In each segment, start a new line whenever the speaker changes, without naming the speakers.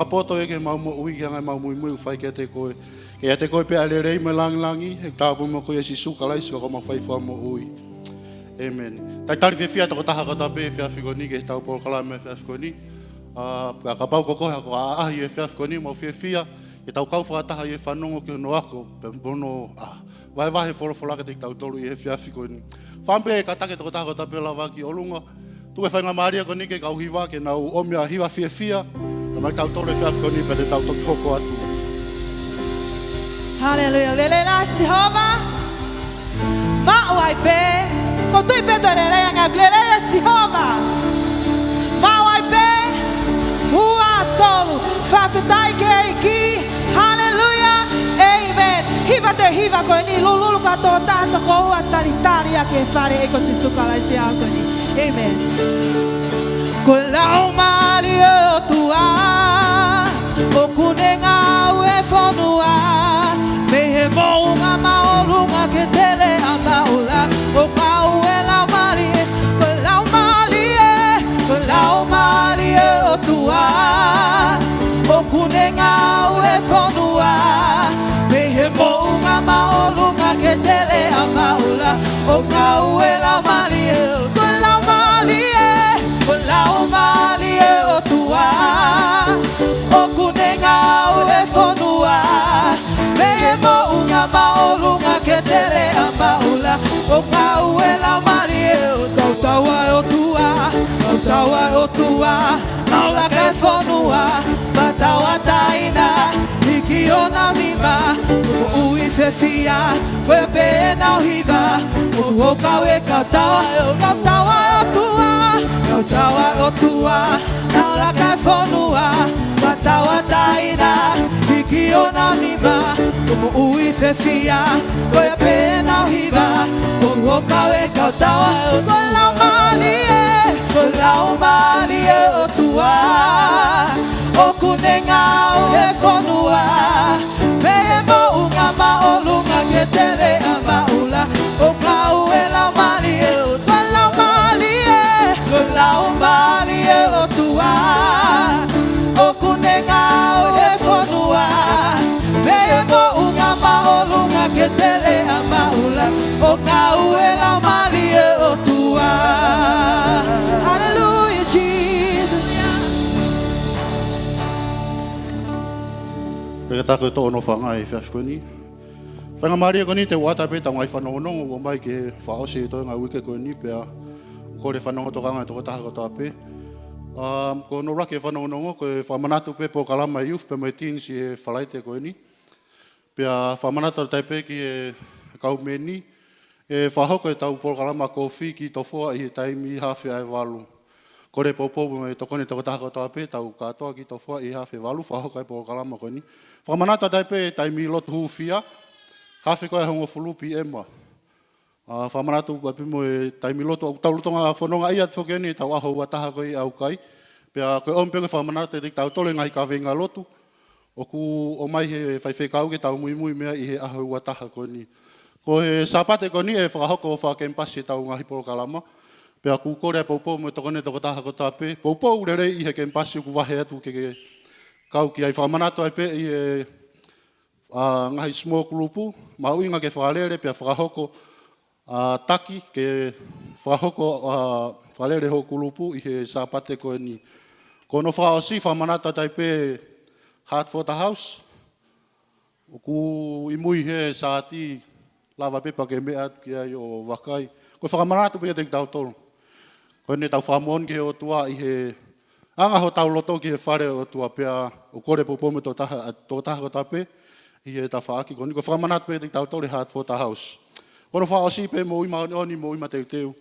Kapoto e ke mau mo ui ke ngai mau mui mui fai ke te koe. Ke te koe pe ale rei me langi e tāpu mo koe si suka lai so ko mau fai fa mo ui. Amen. Tai tari fia to taha ka tape fia fikoni ke tau por kala me fia fikoni. Ka pau ko koha ko a ye fia fikoni mo fia e tau kau fa taha ye fanongo ke no ako pe bono vai folo ke te tau tolu ye fia fikoni. Fampe ka take to taha ka tape lava ki olunga. Tu e whainga maria ko ni ke kau hiwa ke nau omia hiwa fia. Mai kau tole fia fikoni pe te tau toko atu.
Hallelujah. Lele la Jehovah. Ma wai pe. Ko tui pe to lele nga glele Jehovah. Ma wai pe. Ua tolu. Fa fetai ke ki. Hallelujah. Amen. Hiva ko ni lulu ka to tato ko ua taritaria ke fare eko si sukala isi ako ni. Amen. Ko lau mario tua. O kunenga ue fonua. Mehe mounga maolunga ke tele amaula. O kau e lau malie. Ko lau malie o tua. O kunenga ue fonua. Mehe mounga maolunga ke tele amaula. O kau e lau malie. Ko lau malie o tua. O kunenga ue fonua. Mehe mounga maolunga ke tele amaula. O kau e lau malie. Tautawa o tua. Tautawa o tua. Maula ke fonua. Matawa taina. Hiki o na mima. Ui fefia. Koe pe na hiva. O kau e kautawa. Kautawa o tua. Kautawa o tua. Maula ke fonua. Matawa taina. Hiki o na mima. Ui fefia. Koe pe na hiva. O kau e kautawa. Koe lau malie. Koe lau malie o tua. O kunenga o e fonua. Mehe mounga maolunga ke tele amaula. O kau e lau malie. Koe lau malie. Koe lau malie o tua. O kunenga o e fonua. Mehe mounga maolunga ke tele amaula. O kau e lau malie o tua. Hallelujah, Jesus.
Peka tako to ono whangai fia fikoni. Whainga maria koni te wata pe ta ngai whanongonongo o mai ke whaose to ngā wike koni pea ko le whanongo tokanga toko taha ko tape. Ko no rake whanongonongo ko e whamanatu pe po kalama youth pe mai teens e whalaite koni. Pea whamanatu taipe ki e kaumeni e whahoko e tau po kalama kofi ki tofoa i he taimi hawhi ai walu. Ko re popo me tokone toko taha ko tape tau katoa ki tofoa i hawhi walu whahoko e po kalama koni. Whamanatu taipe e taimi lotu hufia. Hawhi koe hongo fulupi ema. Whamanatu pimo e taimi lotu au tau lutonga whanonga ia tfoke ni tau aho wataha koe au kai. Pea koe ompe koe whamanatu e tau tole ngai ka venga lotu. Oku o mai he whaiwhekau ke tau mui mea i he aho wataha koe ni. Ko he sapate ko ni e whakahoko o whakempasi tau ngahi polo kalama. Pea ku kore poupou me tokone toko taha ko tape. Poupou rerei i he kempasi uku wahe atu ke kau ki ai whamanatu ai pe i e ngahi smoke lupu. Mau inga ke whakalere pea whakahoko taki ke whakahoko whakalere hoku lupu i he sapate ko ni. Ko no whaosi whamanatu ai pe Heart for the House. Oku imui he saati lava pepa ke mea ki ai o wakai. Ko whakamanatu pia te tau tolu. Ko ne tau whamon ke o tua i he anga ho tau loto ki he whare o tua pia o kore popome tō taha ko tape i he ta whaaki. Ko whakamanatu pia te tau tolu Heart for the House. Ko no whaosi pe mo ima oni mo ima teu teu.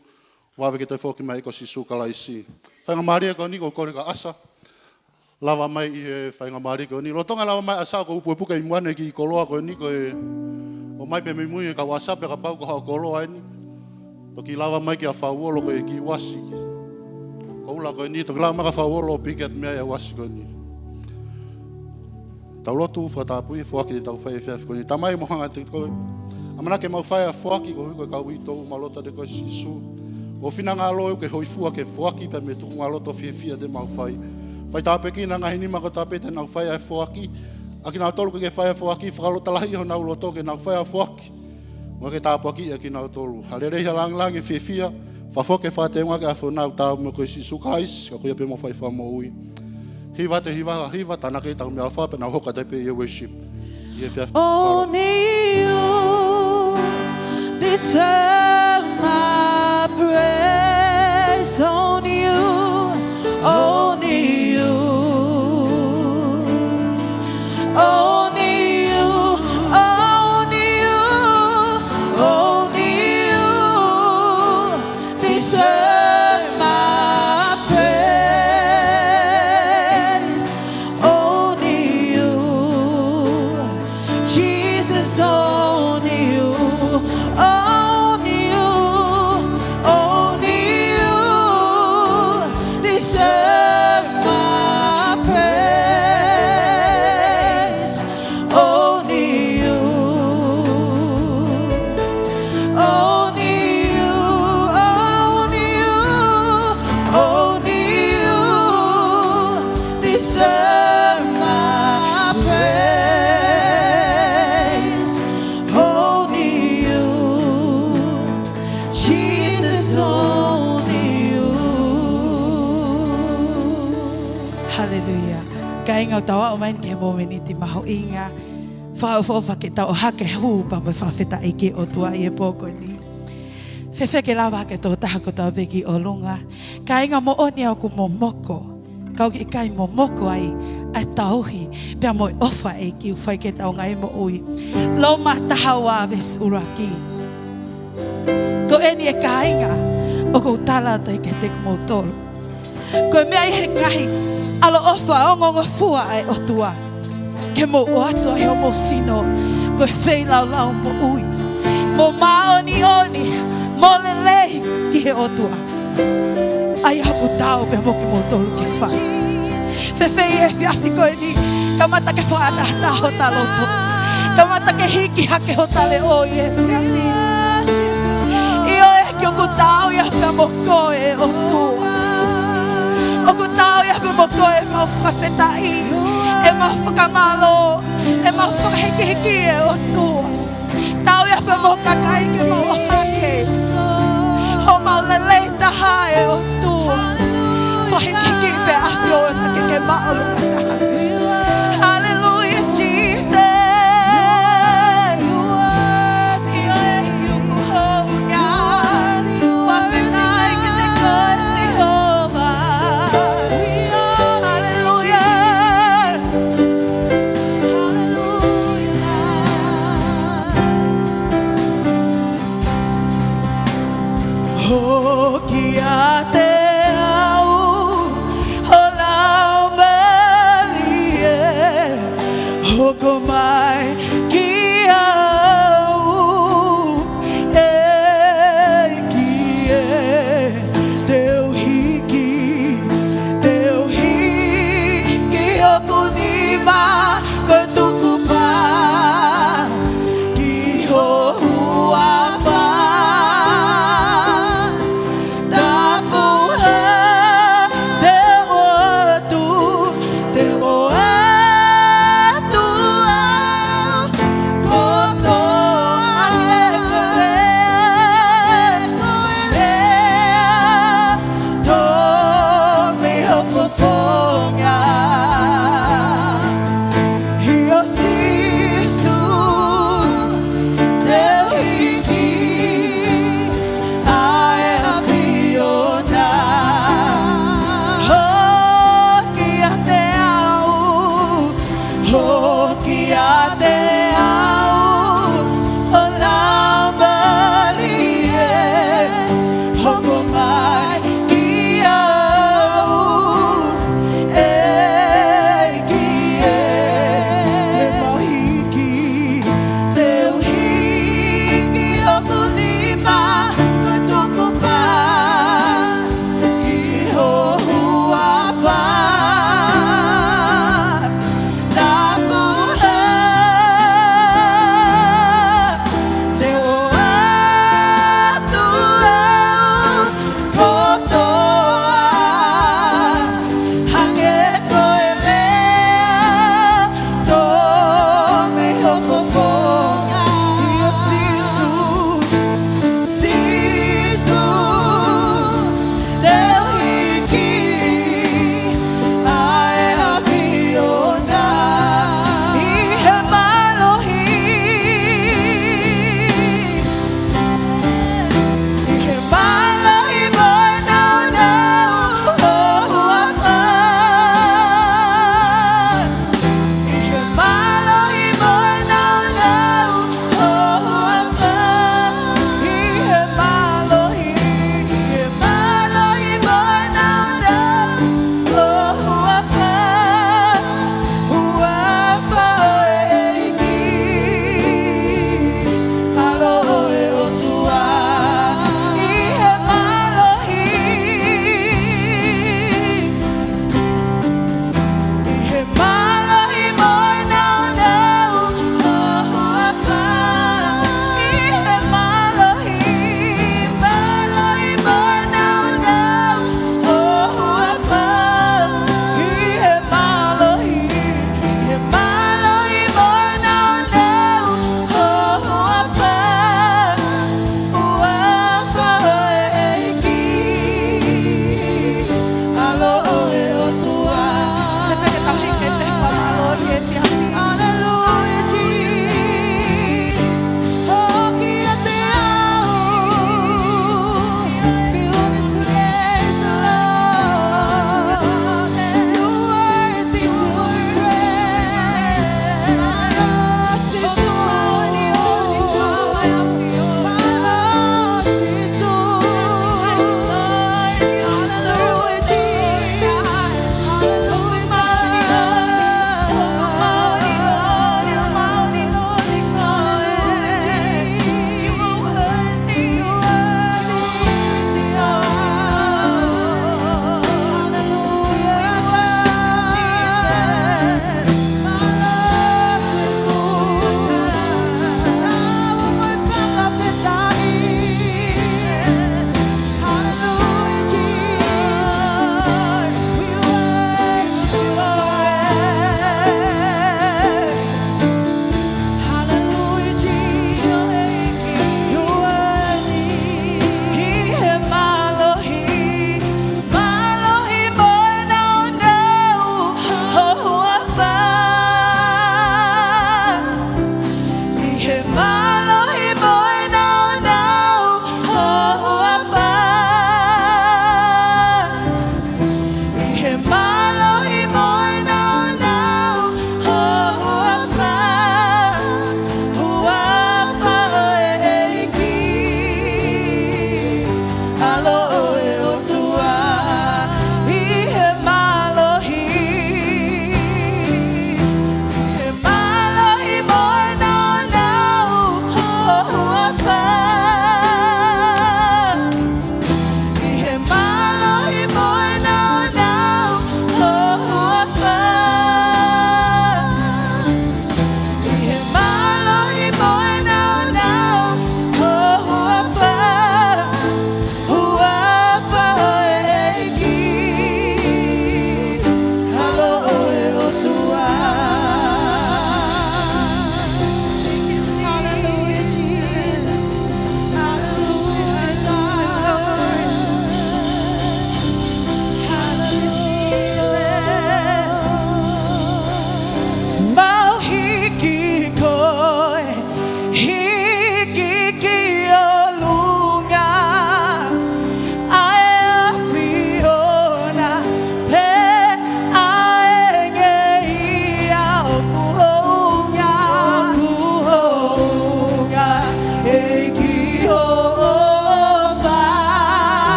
Wawe ke te whoki mai ko si sukala isi. Whainga maria ko ni ko kore ka asa. Lava mai i he whainga maria ko ni. Lotonga lava mai asa ko upu puka i muane ki koloa ko ni ko e o mai pe mimui e ka WhatsApp e ka pau ko hao koloa ni. Toki lava mai ki a whauolo ko e ki wasi. Ko ula ko ni toki lava mai ka whauolo o piket mea e wasi ko ni. Tau lotu whatapui whaki te tau whai ko ni. Tamai mohanga te koe. Amana ke mau whai a whaki ko hui ko kau i tau malota de koe sisu. O whina ngā loe ke hoi fua ke whaki pe me tuku ngā loto fia de mau whai. Whai tāpe ki nā ngahi nima ko tāpe te nau whai ai whoaki. Aki nau tolu ke whai ai whoaki, whakalotalahi ho nau loto ke nau whai ai whoaki. Mua ke tāpua ki aki nau tolu. Hale reiha langi whiwhia, whafoke whatenga ke a whanau tāu mo koe si sukais, ka kuia pe mo whai whamo ui. Hiva te hiva, tāna ke tau me alwha pe nau hoka te pe ia worship.
Only you deserve my praise. Only you, only you, only you, only you, only you deserve my praise. Only you, Jesus, only you, only you, only you deserve my praise. Only you, only you, only you deserve my praise. Only you, Jesus, only you. Hallelujah. Kainga tawa o main ke mo meniti maho inga. Whao ke tau hake hu pa me whawheta ike o tua i e pōko ni. Whewhe ke lawa ke tō taha ko tau beki o lunga. Kainga mo oni au ku mo moko. Kau ki kai mo moko ai ai tauhi. Pea mo ofa e ki whai ke tau ngai mo ui. Lo ma taha wawes uraki. Ko eni e kainga o kou tala tai ke te mo tolu. Ko mea i he ngahi alo ofa o ngongo fua ai o tua. Ke mo o atu ai o mo sino. Ko e whei lau mo ui. Mo maoni mo lelei ki he o tua. Ai hapu tau pe mo ki mo tolu ke whai. Whewhei e whiawhi koe ni. Kamata ke whaatahta ho taloto. Kamata ke hiki hake ho tale o i e whiawhi. I o e ki o ku tau ia pe mo koe o tua. O ku tau ia pe mo koe mau whakawhetai. E mau whakamalo. E mau whakahiki e o tua. Tau ia pe mo kakai ke mau o hake. Ho mau lelei taha e o tua. Whahiki pe awhi o na ke maolo kataha. Hallelujah, Jesus. I o e ki o ku hounga. Whawhenai ke te koe Sihova. Hallelujah. Hoki a te au, o lau malie, hoko mai ki au, e ki e, teu hiki hoku niwa, koe tuku pā, ki hohua wā. Stop.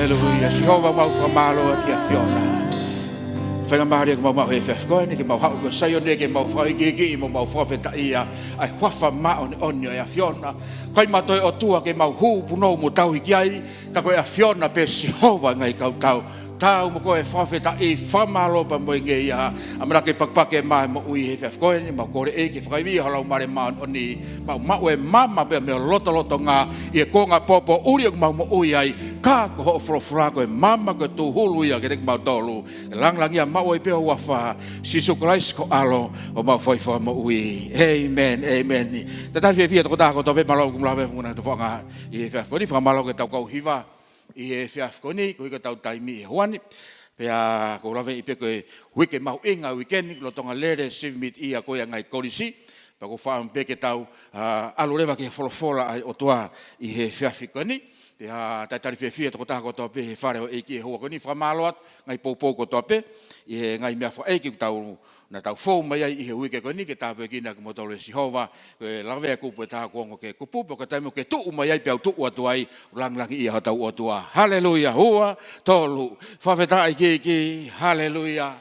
Hallelujah. Jehova mau whamalo at ia whiona. Whenga maari ko mau he whefkoe ni ke mau hau ko sayo ne ke mau whaigigi mo mau whawheta ia ai whafa ma onio ia whiona. Kai matoi o tua ke mau hu puno mo tau hiki ai ka koe a whiona pe Jehova ngai kau tau. Tau mo koe whawheta i whamalo pa mo inge ia. Amara ke pakpake mai mo ui he whefkoe ni mau kore e ke whakaiwi halau mare ma oni mau e mama pe me loto ngā i e konga popo uri o mau mo ui ai ka ko ho frofra ko e mama ko tu hulu ia ke mau tolu lang ia mau e pe o wafa sisu Christ ko alo o mau foi mo ui amen tata fe to ta ko to pe malo kum la ve nguna to nga i fe ko ni fa malo ke tau ko hiva i e fe ko ni ko ke tau taimi hoani pe a ko la ve i pe ko wike mau inga weekend lo tonga lere sivmit ia ko ia ngai kolisi pa ko fa pe ke tau aloreva ke folofola ai o toa i he fe ko ni ya tatari fe to ta ko to pe fare o eki ho ko ni fra malot ngai popo ko to pe e ngai me fa eki tau na tau fo mai i he wike ko ni ke ta pe kina ko motole Jehova ke lave ku pe ta ko ke ku pu ko ta mo ke tu mai ai pe tu o to ai lang i ha tau o to haleluya hoa tolu fa veta eki haleluya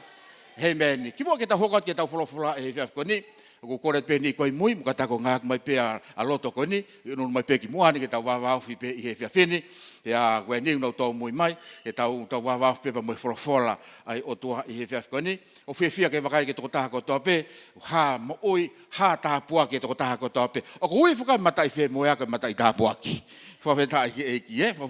amen ki mo ke ta ho ko ke tau folo e ko ni ko kore pe ni koi mui mo ta ko ngak mai pe a loto ko ni no mai pe ki mo ani ke ta wa fi pe i he fini ya ko ni no to mui mai e ta wa pe pa mo fola ai o to i he ko ni o fi ke va kai ke to ta ko to pe ha mo oi ha ta pua ke to ta ko to pe o ko ui fuka mata i fe mo ya ke mata i ta pua ki fa veta ki fa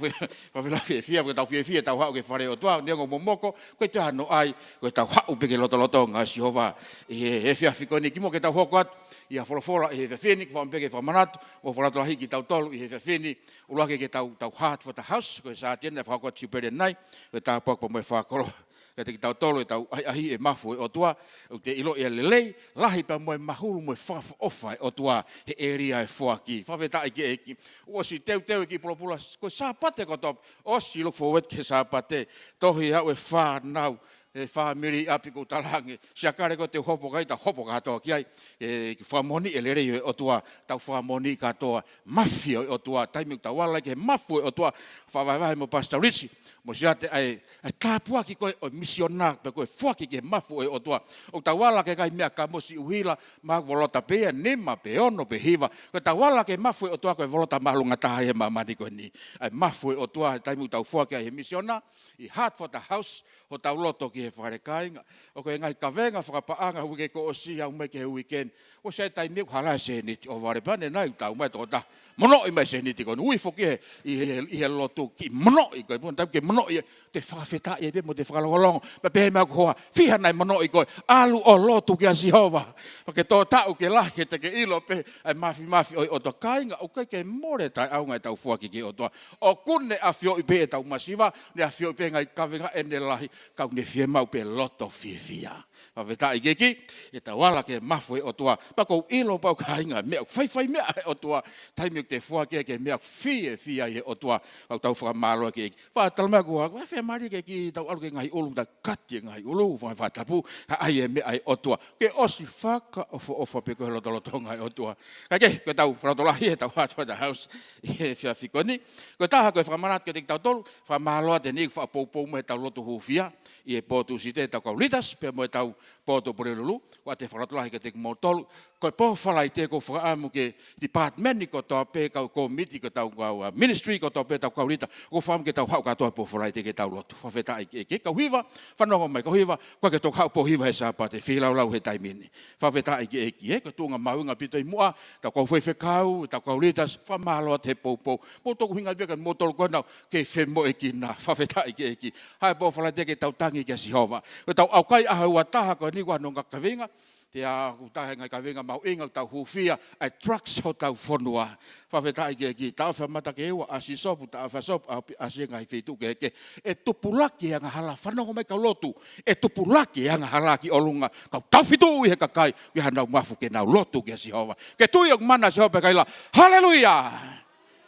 la fi ke ta fi ta ha ke fare o to ne ngo momoko ko ta no ai ko ta ha u pe ke loto nga Jehova i he ko ni ki mo ke ta hokwat ia folofola i he fini ko peke fa manat o fola to hiki tau tolu i he fini o lake ke tau hat for the house ko sa tien fa ko chipere nai ko ta pok po me fa kolo ke te tau tolu tau ai e mafu o tua o te ilo e lelei lahi pa mo mahulu mo fa ofa o tua he area e foaki fa veta eki o si teu ki pula ko sa pate ko top o si look forward ke sa pate tohi ha we fa now e fa miri api ko talange sia kare ko te hopo ka to ki ai e fa moni e lere o tua tau fa moni ka to mafia o tua taimi ta wala ke mafu o tua fa vai mo pastor Rich mo sia te ai ta pua ki ko misionar pe ko foki ke mafu o tua o ta wala ke kai mea ka mo si uhila ma volota pe ne ma pe ono pe hiva ko ta wala ke mafu o tua ko volota malunga ta he mama ni ko ni ai mafu o tua taimi ta foki ai misionar i heart for the house o tau loto ki he wharekainga. O koe ngai kawenga whakapaanga huke ko o si au mai ke he weekend. O se tai miu hala se niti o warepane nai tau mai tō ta. Mono i mai se niti konu. Ui whoki i he loto ki mono i koe. Puna tau ke mono i te whakawheta i e pe mo te whakalongolongo. Ma pehe mea kohoa. Whiha nai mono i koe. Alu o loto ki a Jehova. Pake tō tau ke lahi te ke ilo pe. Ai mafi o to kainga. O kai ke more tai au ngai tau fuaki ki o toa. O kune a fio i pe e tau masiva. Ne a fio i pe ngai kawenga ene lahi. Kau ne fie mau pe loto fia. Pa veta i keki, e ta wala ke mafu e o tua. Pa kou ilo pau kainga, mea whai mea e o tua. Taimi te fua ke mea fia e o tua. Pau tau whakamalo ke eki. Wha talamea kua, wha mari keki tau alu ke ngai ulu, ta kati ngai ulu, wha tapu, ai e mea e o tua. Ke osi whaka ofa pe koe loto ngai o tua. Kake, koe tau whanatolahi e tau hat for the house, e fia whikoni. Koe taha koe whakamanat ke te tau tolu, whamaloa te nik whapopou me tau loto hufia. I e pōtu si te tau kaulitas, pe mo e tau pōtu porelulu, wa te wharatulahi ke te mōtolu, koe pō whalai te ko whakaamu ke department ko tau pe kau komiti ko tau kau ministry ko tau pe tau kaulita, ko whaamu ke tau hau katoa pō whalai te ke tau lotu. Whawheta i ke kau hiva, whanongo mai kau hiva, koe ke tau hau pō hiva he sāpa te whilau he taimini. Whawheta i ke eki, ko tūnga maunga pito i mua, tau kau whewhekau, tau kaulitas, whamaloa te pōpō, mō tōku hinga pia kan mō tolu koe nau, ke whemo eki nā, whawheta i ke eki. Hai pō whalai te ke tau tangi ke Jehova. Ko tau au kai ahau ataha ko ni wa no ngakavinga te a utahe ngai kavinga mau inga tau hufia ai trucks ho tau fonua fa veta i ki tau fa mata ke wa asi sopu ta fa sop asi ngai fitu ke e tupulaki nga hala fano mai ka lotu e tupulaki nga hala ki olunga ka tau fitu he ka kai wi hana mafu ke na lotu ke Jehova ke tu yo mana Jehova kai la haleluya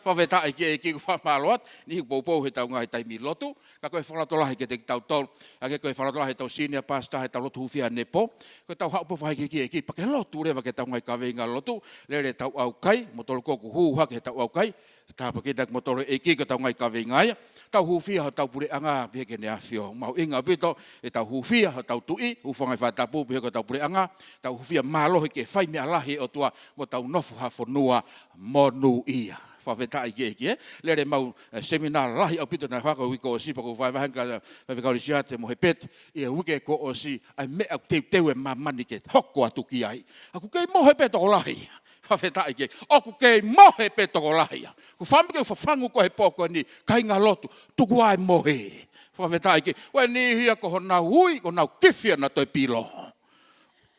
Whaweta ai ke ku whamaloat, ni popo he tau ngai taimi lotu, ka koe whalatolahi ke te tau tol, a ke koe whalatolahi tau senior pastor he tau lotu hufia nepo, koe tau haupo whai ke pake lotu rewa ke tau ngai ka venga lotu, lere tau au kai, motolo koku huha ke tau au kai, ta pake dak motolo ke tau ngai ka venga tau hufia ho tau pure anga pia ke ne afio, mau inga bito, e tau hufia ho tau tui, hufangai whatapu pia ke tau pure anga, tau hufia malohi ke whai mea lahi o tua, mo tau nofu hafonua monu ia. Whaweta ai ke lere mau seminar lahi au pito na whaka wiko o si pako whai wahanka whawekau ni siate mo he pet i a wike ko o si ai me au teu e mamani ke hoko atuki ai. Aku kei mohe peto ko lahi. Whaweta ai ke. Aku kei mohe peto ko lahi. Ku whamike whafangu ko he poko ni kai ngā lotu tuku ai mohe. Whaweta ai ke. Wai ni hia ko hona hui ko nau kifia na toi pilo.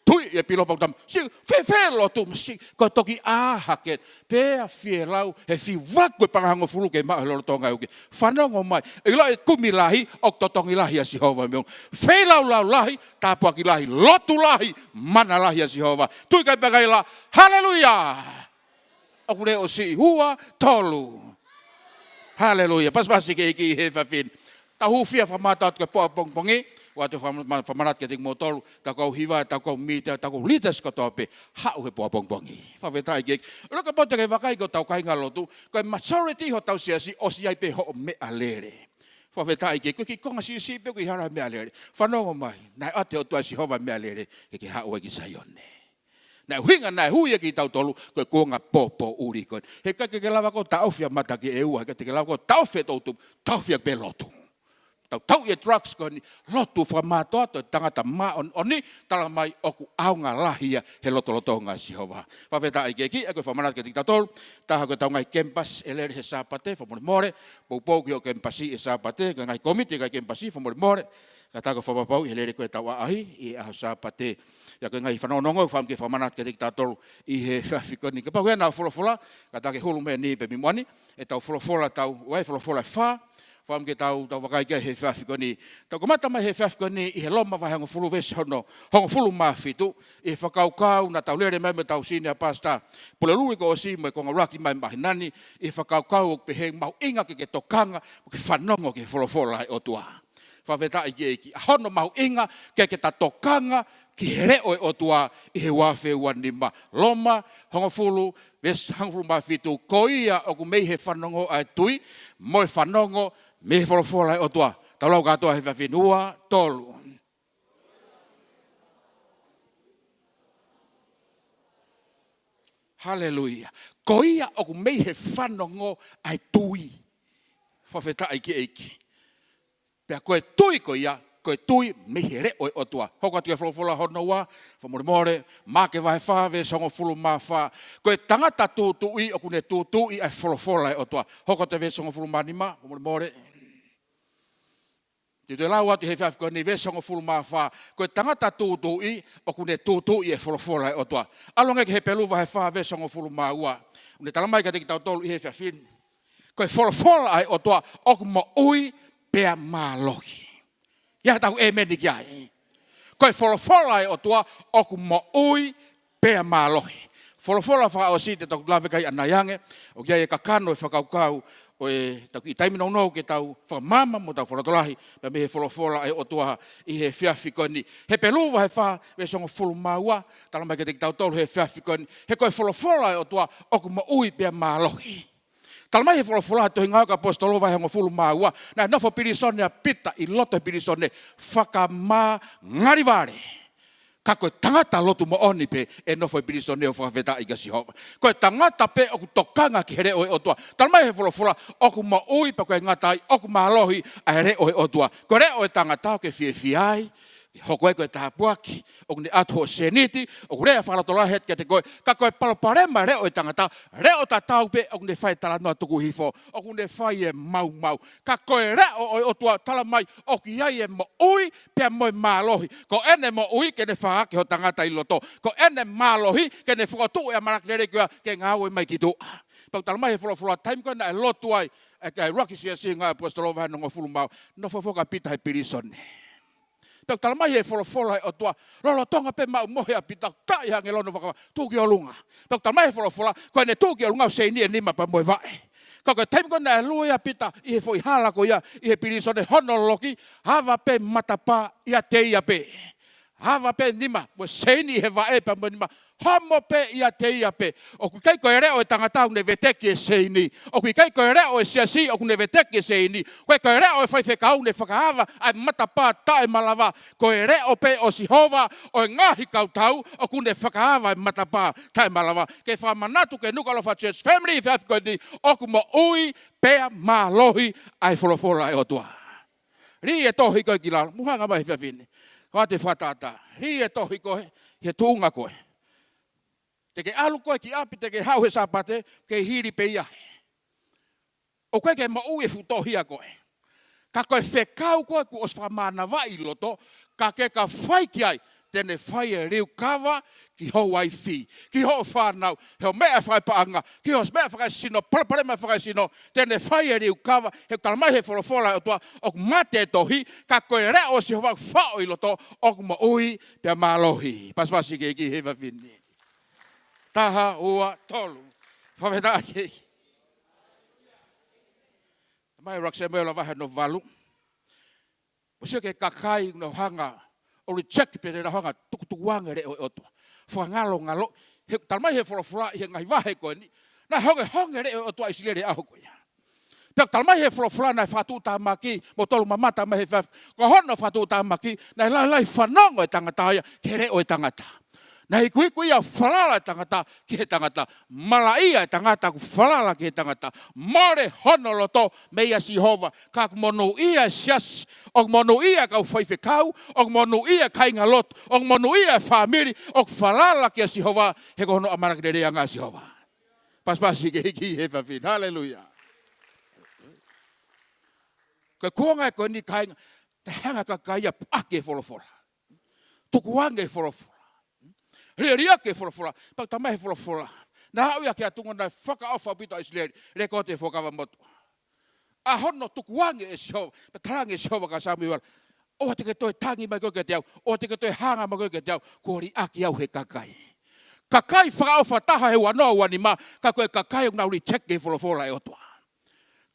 Tui e pilo pau tam, si whewhelo tu, si ko toki āhake, pēa whielau, he whi wakwe pangahango fulu ke maa lolo tonga uke. Whanongo mai, e la e kumi lahi, ok totongi lahi a Sihova meong. Whelau lau lahi, tāpuaki lahi, lotu lahi, mana lahi a Sihova. Tui kai pakai la, haleluia! Aku re o si hua tolu. Haleluia, pas-pasi ke iki he whawhin. Ta hufia whamata atu ke poa pongpongi, watu whamarat ke ting motor, ta kau hiwa, ta kau mita, ta kau litas ko tope, hau he poa pongpongi. Whawhetai kek. Raka pote ke wakai ko tau kai ngalotu, koe majority ho tau siasi, o si ai pe ho me alere. Whawhetai kek, koe ki konga si pe koe hara me alere. Whanongo mai, nai ate o tua si hova me alere, ke hau e ki sayone. Nai huinga nai hui e ki tau tolu, koe konga popo uri koe. He kai ke lawa ko taufia mata ki e ua, he ke lawa ko taufia tautu, taufia pe lotu. Tau ia drugs ko ni lotu whamatoa to tangata maa oni tala mai oku aunga lahia he loto ngā Sihova. Whaweta ai keki, e koe whamanat ke tika tolu, taha koe tau ngai kempas e lere he sāpate, whamore more, poupou ki o kempasi e sāpate, ka ngai komiti kai kempasi, whamore more, ka tako whamapau e lere koe tau ahi, i aho sāpate, ya koe ngai whanonongo, wham ke whamanat ke tika tolu, i he whawhiko ni. Ka pau hea nā wholofola, ka take hulu mea ni pe mimwani, e tau wholofola tau, wai wholofola wha, Wham ke tau wakai kia he whawhiko ni. Tau komata mai he whawhiko ni i he loma vai hango fulu vesi hono, hongo fulu mawhitu, i he whakaukau na tau lere mai me tau senior pastor, pule luri ko o si mai konga raki mai mahinani, i he whakaukau o pe mau inga ke tokanga, o ke whanongo ke wholofola o tua. Whaweta i ke eki, hono mau inga ke ta tokanga, ki here o tua i he wafe wanima. Loma, hongo fulu, vesi hango fulu mawhitu, ko ia o ku mei he whanongo ai tui, moi whanongo, me he wholofola o tua. Tau lau katoa he whawhinua tolu. Hallelujah. Ko ia o ku mei he whanongo ai tui. Whawheta ai ki eiki. Pea koe tui ko ia, koe tui me he re o tua. Hoko atu e wholofola hono wa, whamore more, make vai whawe, songo fulu ma wha. Koe tangata tūtui o kune tūtui ai wholofola o tua. Hoko te ve songo fulu manima, whamore more. Te lau atu he whawhiko ni ve songo fulu ma wha. Koe tangata tūtui o kune tūtui ai wholofola o tua. Alonga ke he peluwa he wha ve songo fulu ma ua. Une talamai ka te ki tau tolu i he whawhin. Koe wholofola ai o tua, o kumo ui pea mālohi. Ia tau e meni ki ai. Koe wholofola ai o tua, o kumo ui pea mālohi. Wholofola wha o si te tau lawe kai anaiange, o kia e kakano e whakaukau, o e tau i taimi nau ke tau whamama mo tau wharatolahi, pa me he wholofola ai o tua i he whiawhikoni. He peluwa he wha, we songo fulu maua, talamai ke te tau tolu he whiawhikoni. He koe wholofola ai o tua, o kumo ui pea mālohi. Talamai he wholofola to hinga ka apostolo vai hango fulu maua, na nofo pirisone a pita i loto pirisone, whakamā ngarivare. Ka koe tangata lotu mo oni pe e nofo pirisone o whakawheta i ka Sihova. Koe tangata pe oku tokanga ki here oe o tua. Talamai he wholofola, oku mo ui pa koe ngatai, oku mahalohi a here oe o tua. Koe re oe tangata o ke whiawhiai, hoko e koe tāpuaki, o kune atu o seniti, o kune rea wharatolahi het ke te koe, ka koe paloparema reo e tangata, reo ta taupe, o kune whai tala noa tuku hifo, o kune whai e mau. Ka koe reo o tua tala mai, o ki ai e mo ui, pia moi mālohi. Ko ene mo ui ke ne whaake ho tangata i loto. Ko ene mālohi ke ne whakatu e amarakere kia ke ngāu e mai ki tu. Pau tala mai he wholofola, taimi koe na e lotu ai, e kai roki sia ngā apostolo vai nongo fulu mau, no whafoka pita he pirisone. Pau tala mai he wholofola o tua, lolo tonga pe mau mohe a pita, tai hange lono whakawa, tūki o lunga. Pau tala mai he wholofola, koe ne tūki o lunga o sei ni e nima pa moe vae. Ka koe taimi kona luia pita i he foi hala ko ia i he piriso ne honoloki hava pe matapa ia te ia pe. Hava pe nima mo seini he vae pa mo nima hamo pe ia te ia pe. O ku kai koe reo e tangata ne veteki e seini. O ku kai koe reo e siasi o ku ne veteki e seini. Koe koe reo e whai whekau ne whakahava ai matapa tae malawa. Koe reo pe o Sihova o ngahi kautau o ku ne whakahava ai matapa tae malawa. Ke whamanatu ke Nukalofa Church Family i whiawhikoe ni o ku mo ui pea malohi ai wholofola e o tua. Ri e tohi koe ki lalo. Muhanga mai whiawhine. Koa te whatata. Ri e tohi koe he tuunga koe. Te ke alu koe ki api te ke hau he sapate, ke hiri pe iahe. O koe ke mau e futohia koe. Ka koe whekau koe ku os whamana vai loto, ka ke ka whai ki ai, tene whai e riu kawa ki hou ai whi. Ki hou whanau, heo mea whai paanga, ki hou mea whai sino, parapare mea whai sino, tene whai e riu kawa, heo talamai he wholofola o tua, o mate tohi, ka koe reo si hoa whao i loto, o ma ui pia malohi. Paspasi ke ki hewa vini. Taha ua tolu. Whaweta ake. Mai rakse mea la wahe no valu. Musio ke kakai no hanga. O reject pe na hanga tukutuanga re o otua. Whangalo. Talmai he wholofula i ngai wahe koe ni. Na honge re o otua isilere aho koe. Pea talmai he wholofula na whatu tamaki. Mo tolu mamata mai he whaf. Ko hono whatu tamaki. Na lai whanongo e tangata ia. Ke re o e tangata. Nei kui ia whalala tangata ki he tangata. Malaia tangata ku whalala ki he tangata. More honoloto meia Sihova. Ka monu ia sias. O monu ia kau whaiwhekau. O monu ia kainga lot. O monu ia whamiri. O whalala ki a Sihova. He kohono amarakidere ngā Sihova. Paspasi ke hiki he whawhin. Hallelujah. Ka kuanga ko ni kainga. Te hanga ka kaia ake wholofola. Tukuange wholofola. Ria ke wholofola, pau tamai he wholofola. Na hau ia ke atunga na whakaofa pito Israeli, reko te whakawa motu. A hono tukuange e Sihova, pa tarange e Sihova ka Samuel. O te ke toi tangi mai koe ke te au, o te ke toi hanga mai koe ke te au, kori aki au he kakai. Kakai whakaofa taha he wanoa wani ma, ka koe kakai o ngau ri tek e wholofola e otua.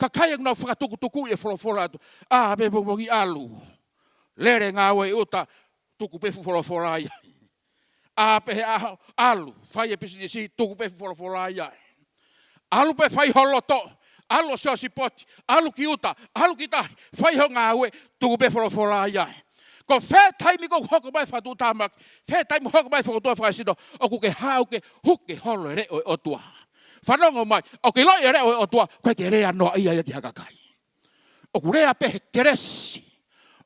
Kakai o ngau whakatukutuku e wholofola e otua. Ah, me bongi alu. Lere ngā ue uta, tuku pefu wholofola ia. A pe alu, fai e pisi si tuku pe wholofola ia. Alu pe fai holoto, alu seo si poti, alu ki uta, alu ki tahi, fai ho ngā ue, tuku pe wholofola ia. Ko whē taimi ko hoko mai whatu tāmak, whē taimi hoko mai whakatua whakasino, o ku ke hau ke huke holo re o otua. Whanongo mai, o ke loi re o otua, koe ke rea noa ia ki hakakai. O ku rea pehe keresi,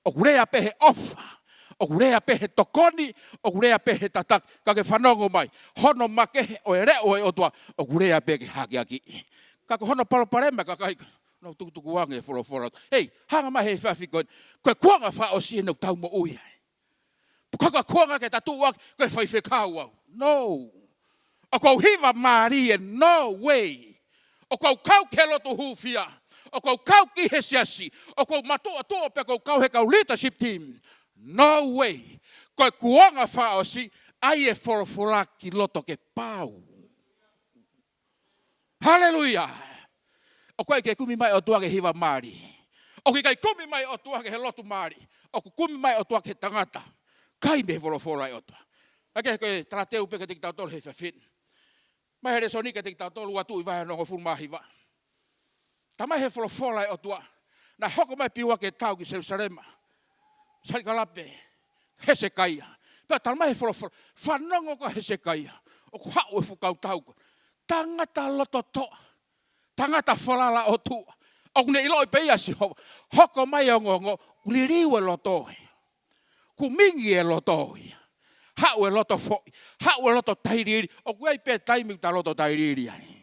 o ku rea pehe ofa, o kurea pehe tokoni, o kurea pehe tatak, ka ke whanongo mai. Hono make o e reo e otua, o kurea pehe hakiaki. Ka ko hono paloparema ka kai, no tukutuku wange e wholofola. Hei, hanga mai he whawhikon, koe kuanga wha o sien o tau mo ui. Kaka kuanga ke tatu wak, koe whaiwhekau au. No. O kou hiva marie, no way. O kou kau ke loto hufia. O kou kau ki he siasi. O kou matua toa pe kou kau he kau leadership team. No way. Koe kuanga whaosi, ai e wholofola ki loto ke pau. Hallelujah. O koe ke kumi mai o tua ke hiva maari. O ke kai kumi mai o tua ke he lotu maari. O ku kumi mai o tua ke tangata. Kai me he wholofola o tua. Ake koe tarateu peke te kitau tolu he whawhin. Mai here sonika te kitau tolu atu i vahe nongo fulmahiva. Tamai he wholofola o tua. Na hoko mai piwa ke tau ki Jerusalema. Sarikalape, Hesekaia. Pea talma he wholofola. Whanongo ko Hesekaia. O ku hau e whukau tau ko. Tangata loto toa. Tangata whalala o tua. O kune ilo i peia Sihova. Hoko mai o ngongo. Uliriu e lotoi. Kumingi e lotoi. Hau e loto foi. Hau e loto tairiri. O kuei pe taimi ta loto tairiri ai.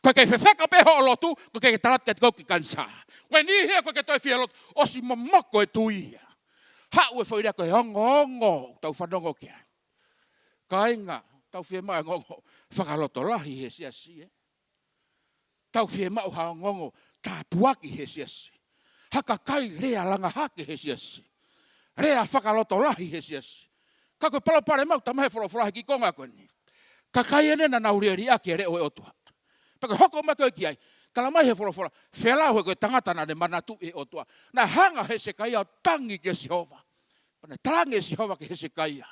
Koe kei whewheka peho o lotu. Koe kei tarat ke koki kansa. Koe ni hea koe ke toi whia lotu. O si mamako e tuia. Hau e whairea koe ongo. Tau whanongo kia. Kainga. Tau whia mai ngongo. Whakaloto lahi he siasi. Tau whia mau hao ngongo. Tāpuaki he siasi. Haka kai rea langa hake he siasi. Rea whakaloto lahi he siasi. Ka koe palopare mau tamahe wholofolahi ki konga koe ni. Ka kai ene na naurieri ake re o e otua. Paka hoko mai koe ki ai. Tala mai he wholofola. Whelau he koe tangata na ne manatu e o tua. Na hanga Hesekaia tangi ke Sihova. Pana talange Sihova ke Hesekaia.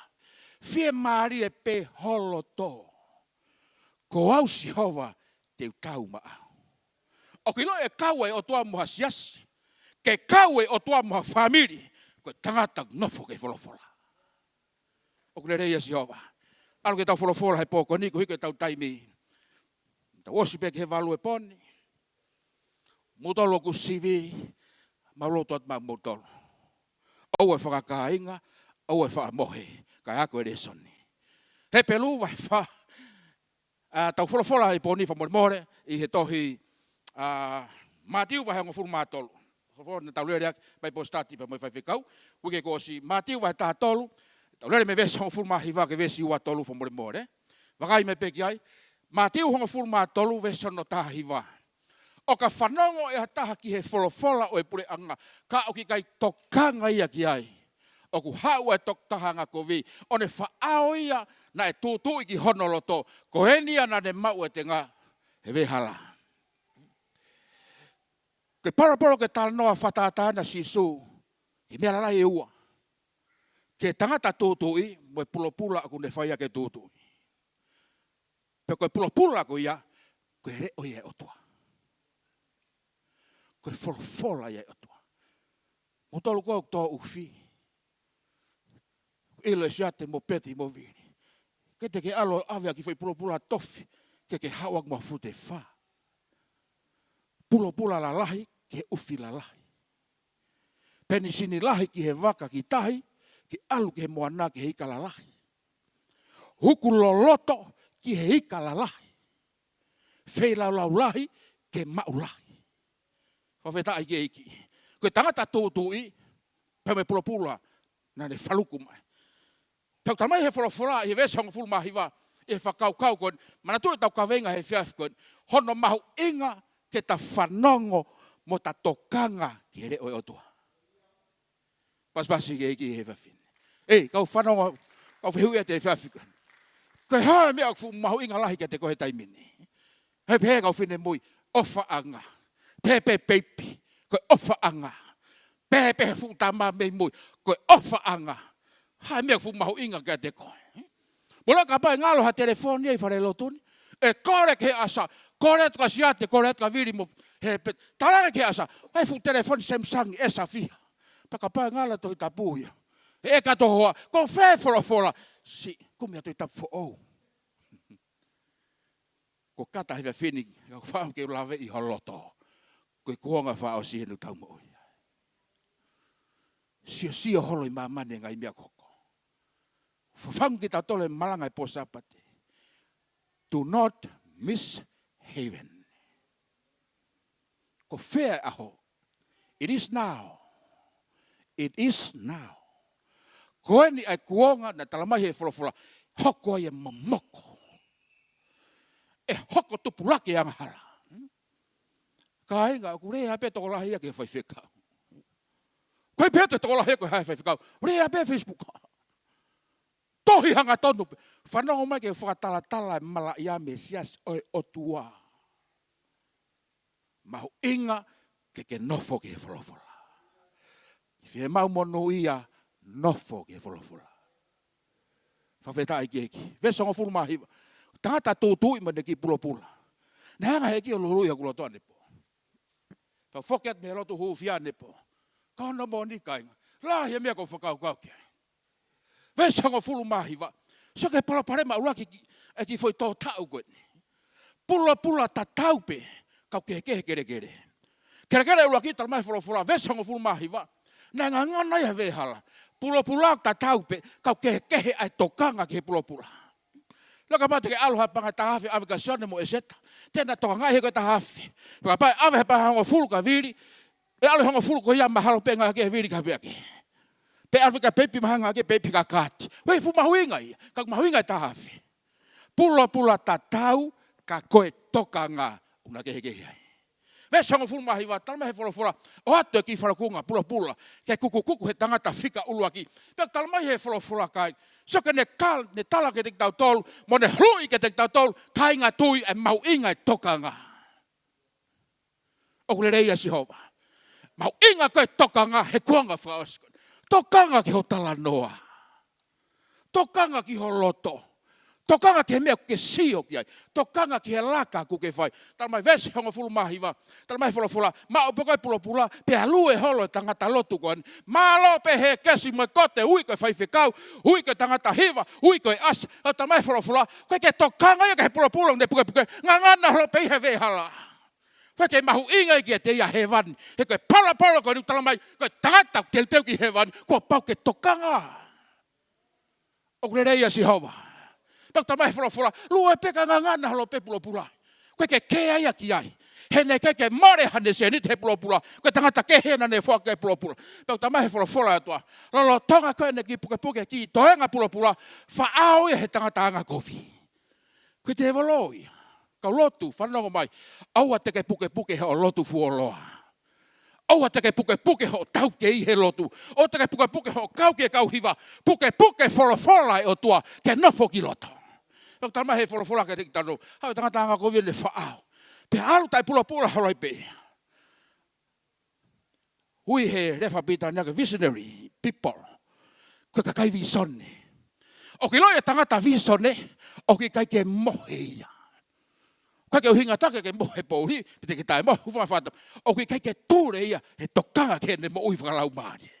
Fie maari e pe holo tō. Ko au Sihova te utau maa. O kilo e kawe o tua moha siasi. Ke kawe o tua moha famili. Koe tangata nofo ke wholofola. O kule reia Sihova. Alo ke tau wholofola he pōko ni ko hike tau taimi. Ta wosipe ke he walu e poni. Mutolo ku sivi. Mauloto at mutolo. Ou e whakakainga. Ou e whakamohe. Kai ako e resoni. He pelu vai wha. Tau wholofola he poni whamoremore. I he tohi. Matiu vai hango furu mātolu. Wholofola tau lere ak. Pai po stati pa moi whaiwhikau. Wike ko si Matiu vai taha tolu. Tau lere me vesi hango furu mahiwa ke vesi ua tolu whamoremore. Wakai me peki ai. Matiu hango furu mātolu vesi hango taha hiwa. O ka whanongo e hataha ki he wholofola o e pure anga. Ka o ki kai tokanga ia ki ai. O ku hau e toktahanga ko vi. O ne whaao ia na e tūtū i ki honoloto. Ko henia na ne mau e te ngā. He vehala. Ke paraporo ke talanoa whataatana sisu. I mea lalai e ua. Ke tangata tūtū i. Mo e pulopula aku ne whaia ke tūtū i. Pe koe pulopula aku ia. Koe re o ia e otua. Koe wholofola ia e otua. Mutolu koe tō uwhi. Ilo e siate mo peti mo vini. Ke te ke alo awea ki whai pulopula tofi. Ke hawak mo fute wha. Pulopula la lahi ke uwhi la lahi. Peni sini lahi ki he waka ki tahi. Ki alu ke he moana ki he ika la lahi. Huku loloto ki he ika la lahi. Whei lau lau lahi ke mau lahi. Whaweta ai ke iki. Koe tangata tūtū i. Pau me pulopula. Na ne whaluku mai. Pau tamai he wholofola i he vesi hongo fulu mahiwa. E whakau kau kon. Mana tu e tau kawenga he whiaf kon. Hono mahu inga ke ta whanongo mo ta tokanga ki he re oi otua. Paspasi ke iki he whawhin. E, kau whanongo. Kau whihui e te whiaf kon. Koe hae mea ku mahu inga lahi ke te kohe taimini. He pehe kau whine mui. Ofa anga. Pepe peipi. Koe ofa anga. Pepe futama mei mui. Koe ofa anga. Hai mea fu mahu inga ke te koe. Mula ka pai ngalo ha telefoni e whare lotuni. E kore ke asa. Kore tuka siate, kore tuka viri mo. Talange ke asa. Hai fu telefoni Samsung esa fiha. Paka pai ngalo toi tapuia. E kato hoa. Ko whē wholofola. Si, kumia toi tapu o. Ko kata hewa whini. Ko whaam ke lawe i holoto. Koe kuonga whao sihenu tau mo ia. Sia holo i mamane ngai mea koko. Whawhang ki ta tole malanga i posapate. Do not miss heaven. Ko whea aho. It is now. It is now. Koe ni ai kuonga na talamai he wholofola. Hoko ai e mamoko. E hoko tupulake ang hala. Kai nga ku rea pe toko lahi ke fai whekau. Koe pe toko lahi ko hai fai whekau. Rea pe Facebook. Tohi hanga tonu. Whanongo mai ke whakatala mala ia mesias oi otua. Mahu inga ke nofo ke wholofola. Whie mau monu ia nofo ke wholofola. Whawheta ai keki. Vesongo furu mahiwa. Tangata tūtui ma neki pulopula. Nehanga heki o lulu ia kulotoa nepo. Pau whoket me lotu hufia nepo. Kauna mo ni kainga. Lahia mea ko whakau kau kia. Vesongo furu mahiwa. Soke palapare ma uraki ki foi tō tau koe. Pula ta taupe. Kau kehe kere. Kere uraki tal mai wholofola. Vesongo furu mahiwa. Nā ngana ia vehala. Pula ta taupe. Kau kehe ai tokanga ke pula. Loka pate ke aluha panga tahafi Afrika sione mo eseta. Tena toka ngai heko tahafi. Loka pai ave pa hango fulu ka viri. E alu hango fulu ko ia mahalo penga ke viri ka peake. Pe Afrika pepi mahanga ke pepi ka kati. Wei fu mahuinga ia. Ka mahuinga tahafi. Pula ta tau ka koe tokanga una ke heke ia. Vesongo fulu mahiwa talma he wholofola. O atu ki whalakunga pula. Ke kuku he tangata fika uluaki. Pek talma he wholofola kai. Soke ne tala ke te tau tolu. Mo ne hlui ke te tau tolu. Kai ngā tui e mau inga e tokanga. O kule reia si hova. Mau inga koe tokanga he kuanga whaoskon. Tokanga ki ho tala noa. Tokanga ki ho loto. Tokanga ki he mea ke sio ki ai. Tokanga ki he laka ku ke whai. Tala mai vesi hongo fulu mahiwa. Tala mai fula. Ma o pekoi pula. Pea lue holo tangata lotu koan. Ma lo pe he kesi mo kote. Ui koe whai whekau. Ui koe tangata hiwa. Ui koe as. Tala mai fula. Koe ke tokanga ia ke he pula. Ne puke. Ngangana lo pe he vehala. Koe ke mahu inga ki te ia he wani. He koe pala koe ni tala mai. Koe tangata teu ki he wani. Koe pau ke tokanga. O kule reia si hova. Pau tamai fula. Lue peka ngangana halo pe pula. Koe ke kea ia ki ai. Hene ke more hane se nit he pula. Koe tangata ke hena ne fua ke pula. Pau tamai fula atua. Lolo tonga koe ne ki puke ki toenga pula. Whaao ia he tangata anga kofi. Koe te evoloi. Kau lotu, whanongo mai. Aua te ke puke he o lotu fuoloa. Aua te ke puke ho tau ke i he lotu. O te ke puke ho kau ke kau hiwa. Puke fola e o tua ke nofo ki loto. Pau tama he fola ke tiki tano. Hau tangata anga kofi ne whaao. Pe alu tai pula haloi pe. Hui he refa pita niake visionary people. Koe ka kai visone. O ki loia tangata visone. O ki kai ke moheia. Kai ke hinga take ke mohe pouri. Pite ke tae mohe whawhata. O ki kai ke tūre ia. He tokanga ke ne mo ui whakalau maari.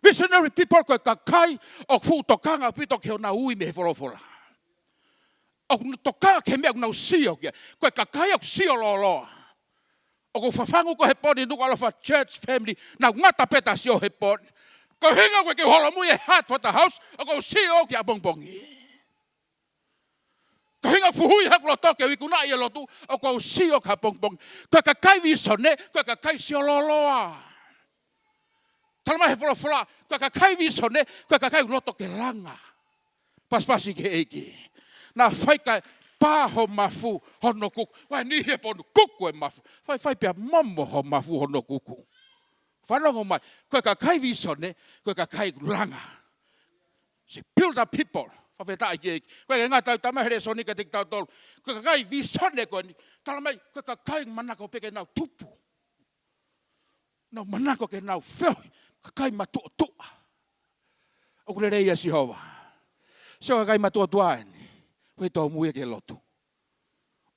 Visionary people koe ka kai. O fu tokanga pito ke o na ui me he fola. O tokanga ke mea nau sio kia. Koe ka kai o sio loa. O ko whawhangu ko he poni nuku alofa church family. Nau ngata peta sio he poni. Ko hinga koe ke holo mui e heart for the house. O ko sio ki a bongbongi. Ko hinga fuhui hakula toke wiku na ia lotu. O ko sio ka bongbongi. Koe ka kai visone. Koe ka kai sio loa. Talama he fola. Koe ka kai visone. Koe ka kai loto ke langa. Paspasi ke eiki. Na whaika pāho mafu hono kuku. Wai ni he ponu kuku e mafu. Whai pia momo ho mafu hono kuku. Whanongo mai. Koe ka kai visone. Koe ka kai langa. Se build up people. Whawhetai ki eiki. Koe ngā tau tamahere soni ka tik tau tolu. Koe ka kai visone koe ni. Tala mai. Koe ka kai manako peke nau tupu. Nau manako ke nau whioi. Ka kai matua tua. O kule reia si hova. Se o ka kai matua tua eni. Koe tau muia ke lotu.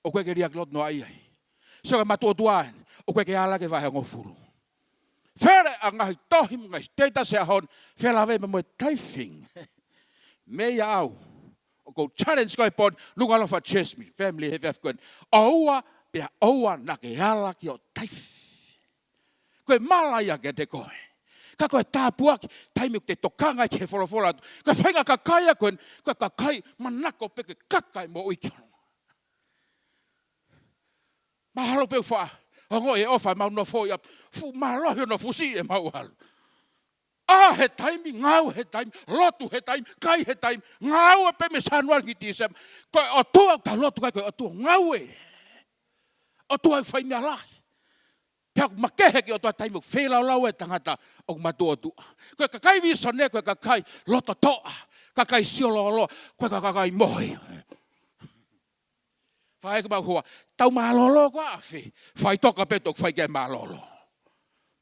O koe ke riak lotu no ai ai. Se o ka matua tua eni. O koe ke ala ke vahe ngofuru. Where a ngahi tohi mga steita se ahon. Where lawe me moe taifing. Mea au. O ko challenge koe pon. Nuka alofa chesmi. Family HFF koe. Oua pia oua na ke ala ki o taif. Koe malaya ke te koe. Ka koe tāpuaki, taimi te tokanga ki he fola. Koe whainga ka kaia koe, koe ka kai manako peke kakai mo uikano. Mahalo peu wha, hongo e ofa mau no fo ia, mahalo no fusi e mau halu. He taimi, ngau he taimi, lotu he taimi, kai he taimi, ngau e pe me sanuar ki tisem. Koe o tua ta lotu kai koe o tua ngau e. O tua e whaimia lahi. Pea ku makehe ki o tua taimu whelau e tangata o matua tua. Koe ka kai visone, koe ka kai loto toa. Ka kai siololo, koe ka kai mohi. Whae ka mau hua, tau malolo ko awhi. Whae toka petok whae ke malolo.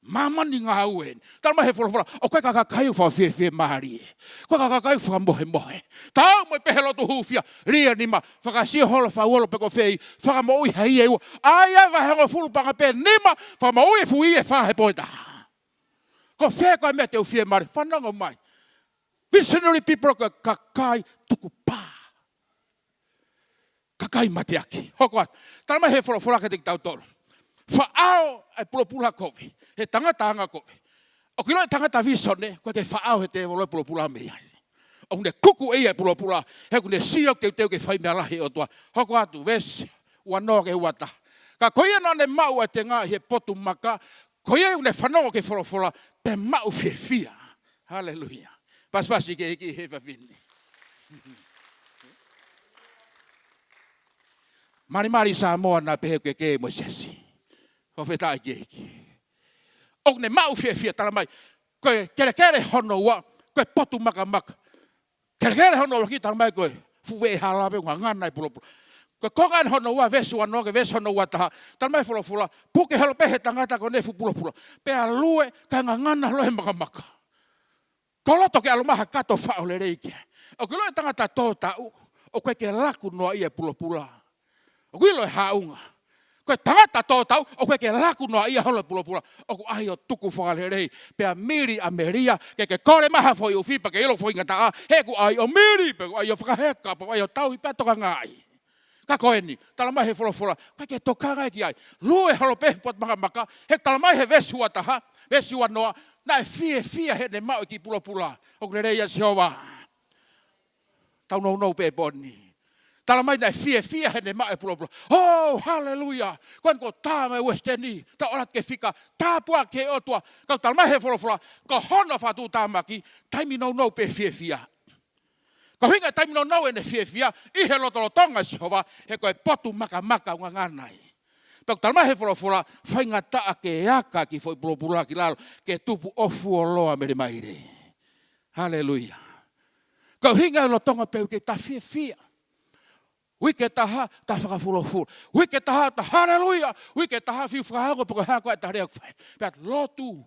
Mamani ngā uen. Tala mahe fola. O koe ka kai wha whewhe mahari e. Koe ka kai wha mohe. Tau moi pehe lotu hufia. Ria nima. Whaka si holo wha uolo peko whei. Whaka mo ui hei e ua. Aia wahengo fulu panga pe nima. Whaka mo ui fui e whahe poita. Ko whea koe mea te uwhie mare. Whanongo mai. Visionary people koe ka kai tuku pā. Ka kai matiaki. Hoko atu. Tala mahe fola ka tiki tau tolo. Whaao ai pula kovi. He tangata anga kovi. O kilo e tangata visone, koe te whaao he te evoloi pula mea. O kune kuku ei e pula. He kune siok teu ke whai mea lahi o tua. Hoko atu, vesi, wanoa ke huata. Ka koe no ne mau e te ngā he potu maka. Koe e une whanongo ke fola. Pe mau fia. Hallelujah. Paspasi ke eki he whawini. Mari sa moa na pehe ke mo sesi. Whawhetai ki eki. O ne mau fia tala mai. Koe kere hono wa. Koe potu maka. Kere hono wa ki tala mai koe. Fuwe halawe ngā nganai pula. Ko kongan hono wa vesu ano ke vesu hono wa taha. Talmai fula puke halo pehe tangata ko nefu pula. Pea lue ka ngana lohe maka. Kolo toke alumaha kato fa ole reiki. O kilo tangata tota o koe ke laku noa ia pula. O kilo haunga. Koe tangata tota o koe ke laku noa ia holo pula. O ko ahi o tuku whakale rei. Pea miri a meria ke kore maha foi o fipa ke ilo foi ngata a. He ku ai o miri pe ai o whakaheka pe ai o tau i patoka ngai. Ka koe ni, talamai he fula. Koe ke tokanga e ki ai. Lue halo pehe pot maka. He talamai he vesua taha. Vesua noa. Na e fia he ne mau ki pula. O kule rei a Jehova. Tau nou pe boni. Talamai na e fia he ne mau e pula. Oh, hallelujah. Koen ko tāme uesteni. Ta orat ke fika. Tāpua ke otua. Kau talamai he fula. Ko hono fatu tāmaki. Taimi nou pe fia. Ko hinga taimi nou ene fia. Ihe lotolotonga Jehova. He koe potu maka unga nganai. Pau talma he fula whainga taa ke aka ki foi pula ki lalo ke tupu ofu o loa mere maire. Hallelujah. Kau hinga lo tonga peu ke ta fia. Ui ke taha ta whakafula. Ui ke taha ta hallelujah. Ui ke taha fiu whakahango poko hako e ta rea kwhai. Peat lotu.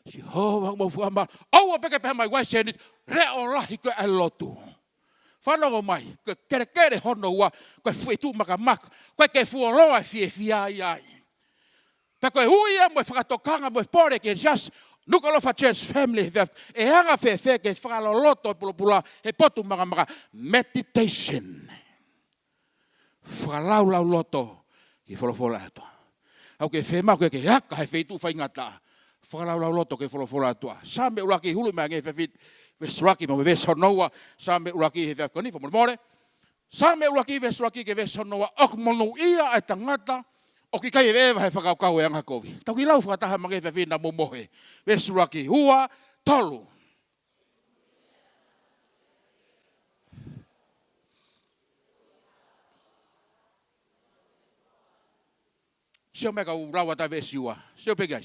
Si hoa mau whakama. Aua peke peha mai waisenit. Reo lahi ke e lotu. Whanongo mai, kere hono ua, koe whetu maka. Koe ke fuoloa fia ai. Pe koe huia mo whakatokanga mo pore ke just, Nukalofa Church Family, e hanga ke whakaloloto pula, he potu maka. Meditation. Whakalau loto, ki wholofola atua. Au ke whema koe ke haka he whetu whaingata. Whakalau loto ke wholofola atua. Same uraki hulu mea nge whewit. Vesraki mo veshonoa same uraki he vekoni fo more same uraki vesraki ke veshonoa ok monu ia ai tangata o ki kai eva he whakau e anga kovi tau ki lau whakataha mange vevina mo mohe vesraki hua tolu sio mega urawa ta vesiua sio pega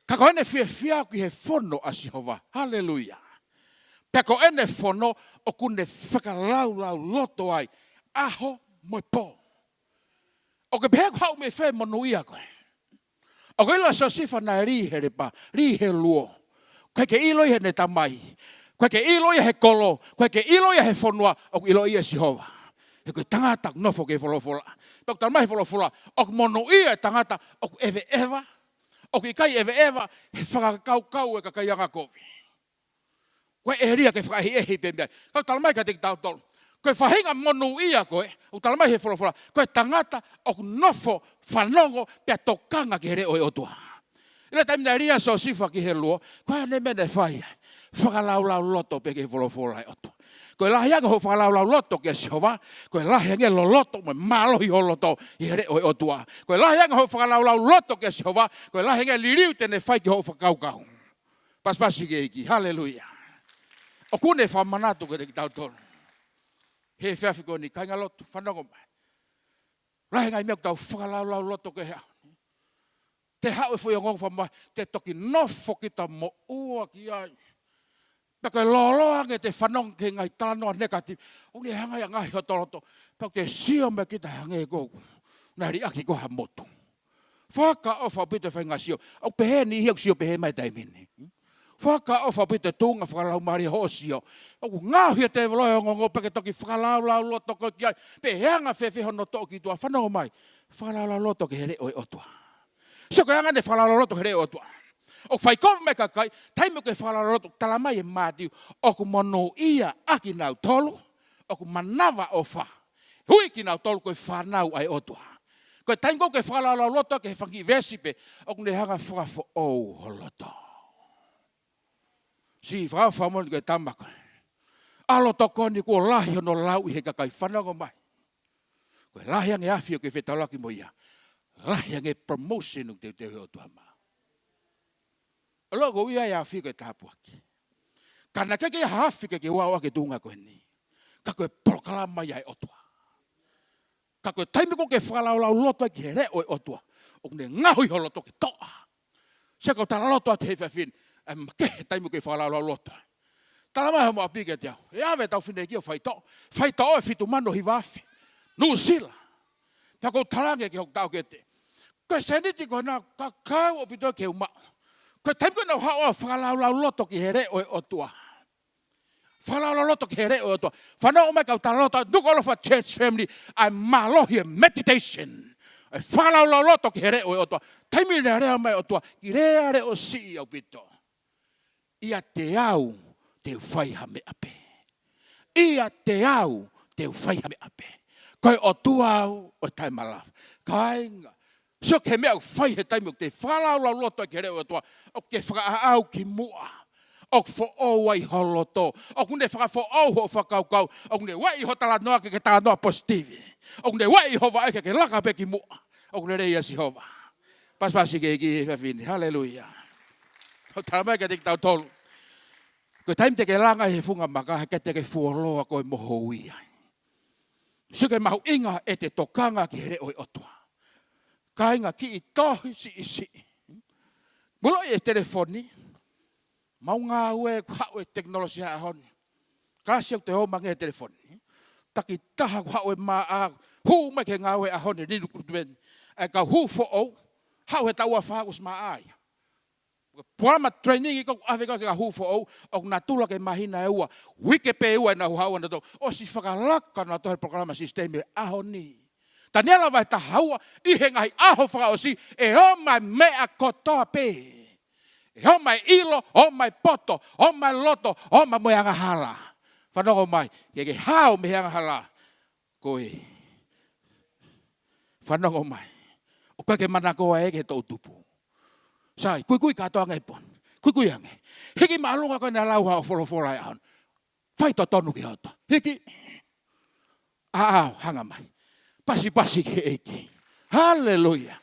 ka koene fia ki he fono a Jehova hallelujah. Peko ene fono o kune whakalau loto ai. Aho moi po. O ke pehe hau me whai monuia koe. O ke ila sa sifa na rihe repa. Rihe luo. Koe ke iloi he ne tamai. Koe ke iloi he kolo. Koe ke iloi he fonua. O ke iloi e Jehova. He koe tangata nofo ke wholofola. Peko tamai wholofola. O ke monuia e tangata. O ke eve eva. O ke kai eve eva. He whakakau e kakaianga kovi. Koe e ria ke whakahi pembea. Kau talamai ka teki tau tolu. Koe whahinga monu ia koe. O talamai he wholofola. Koe tangata o nofo whanongo pia tokanga ki here oi otua. Ila taimina ria so sifa ki he luo. Koe ne mene whai. Whakalau loto pe ke wholofola e otua. Koe lahianga ho whakalau loto ke Jehova. Koe lahianga lo loto me malohi ho loto i here oi otua. Koe lahianga ho whakalau loto ke Jehova. Koe lahianga liriu tene whai ki ho whakaukau. Paspasi ke iki. Hallelujah. O kune whamanatu ke te ki tau tolu. He whiawhiko ni kainga loto, whanongo mai. Rahe ngai mea tau whakalau loto ke hea. Te hau e whai o ngongo whamai, te toki nofo ki ta mo ua ki ai. Paka loloa nge te whanongo ke ngai tānoa negative. O ni hangai a ngai hotoloto. Paka te sio me ki ta hangai kogu. Nari aki koha motu. Whaka ofa pita whainga sio. Au pehe ni hiok sio pehe mai taimini. Whaka ofa pita tunga whakalau mari hosio. Oku ngāhia te waloe ngongo peke toki whakalau loto ko ki ai. Pe heanga whewhi hono toki tua whanau mai. Whakalau loto ke here oi otua. So ko hanga ne whakalau loto here otua. O whaikov me kakai, taimo ke whakalau loto talamai e mātiu. Oku mono ia aki nau tolu. Oku manawa ofa. Hui ki nau tolu koe whanau ai otua. Koe taimo ke whakalau loto ke he whangi vesipe. Oku ne hanga whakafo ou holoto. Si whamon ke tamaka. Alo toko ni ko lahi no lau he kakai whanongo mai. Koe lahi ange awhio ke whetalaki mo ia. Lahi ange promotion nuk te heo tuama. Alogo ia ia awhio ke tāpuaki. Kana keke ia hawhi ke wau ake tunga koe ni. Ka koe proklama ia e otua. Ka koe taimiko ke whakalau loto ki here oi otua. O ne ngahui ho loto ke toa. Se ko tala loto te hewhawhin. Ke taimu ke whakalau loto. Tala mai mo apike te au. E awe tau whine ki o whaito. Whaito o e whitu mano hi wafi. Nusila. Ta ko talange ke hok tau ke te. Ko seniti ko na kakau o pito ke uma. Ko taim ko na hao whakalau loto ki here o tua. Whakalau loto ki here o tua. Whanau mai kau taloto, Nukolofa Church Family, ai malohi meditation. Ai whakalau loto ki here o tua. Taimi ne rea mai o tua, ki rea o si o pito. Ia te au te whai hame ape. Ia te au te whai hame ape. Koe o tuau o taimalafu. Kainga. So ke mea whai he taimi o te whalau loto ki here o tua. O ke whakaau ki mua. O fo o wai holoto. O kune whakafo o ho whakaukau. O kune wai ho tala noa ke tala noa positive. O kune wai ho wa ke laka pe ki mua. O kune reia si hova. Paspasi ke ki hewhini. Halleluja. O tala mai ke te tau tolu. Ko taim te ke langa he funga maka he ke te ke fuoloa koe moho ia. So ke mahu inga e te tokanga ki here oi otua. Kainga ki i tohi si isi. Mulo e telefoni. Mau ngā ue kua e teknolosia a honi. Kasi au te ho mange e telefoni. Taki taha kua ue maa a hu mai ke ngā ue a honi. Ninu kutuben. E ka hu fo au. Hau he taua whakus maa ai. Puama training i kau aweka ke ka hu fo au. O nga tula ke mahina e ua. Wike pe ua na hu hau ana tau. O si whakalaka na tohe programa sistemi a honi. Ta niala vai ta haua. Ihe ngahi aho whakaosi. E o mai mea kotoa pe. O mai ilo, o mai poto, o mai loto, o mai moeanga hala. Whanoko mai, ke hao meanga hala. Koe. Whanoko mai. O koe ke mana koa e ke tau tupu. Sai, kui katoa ngai pon. Kui ange. Hiki maalunga koe na lauha o wholofola e ahon. Whai to tonu ki hoto. Hiki. Hanga mai. Pasi ke eiki. Halleluja.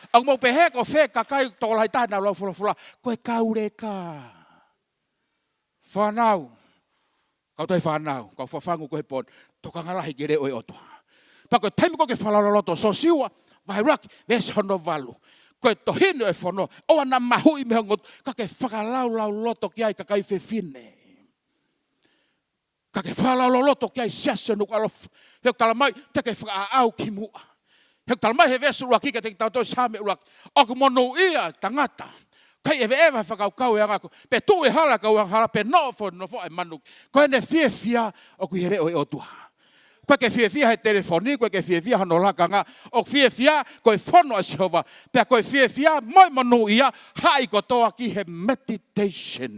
Ang mo pehe ko fe kakai tolai ta na lo fula ko kaure ka fanau kau toi fanau kau fafangu ko pon to ka ngala higere oi oto pa ko time ko ke fala lo to so siwa vai rak ves hono valu ko to hino e fono o na mahu i me ngot ka ke fakalau loto ki ai kakai fe fine ka ke fala lo loto ki ai sese no alo he tala mai te ke fa au ki mu he talmai he vesu laki ke te tau toi same ulak. Oku monu ia tangata. Kai ewa whakaukau e angako. Pe tu e hala kau ang hala pe no fo e manuk. Koe ne fia oku here o e otua. Koe ke fia he telefoni, koe ke fia hano laka nga. Oku fia koe fono a Jehova. Pe koe fia moi monu ia hai kotoa ki he meditation.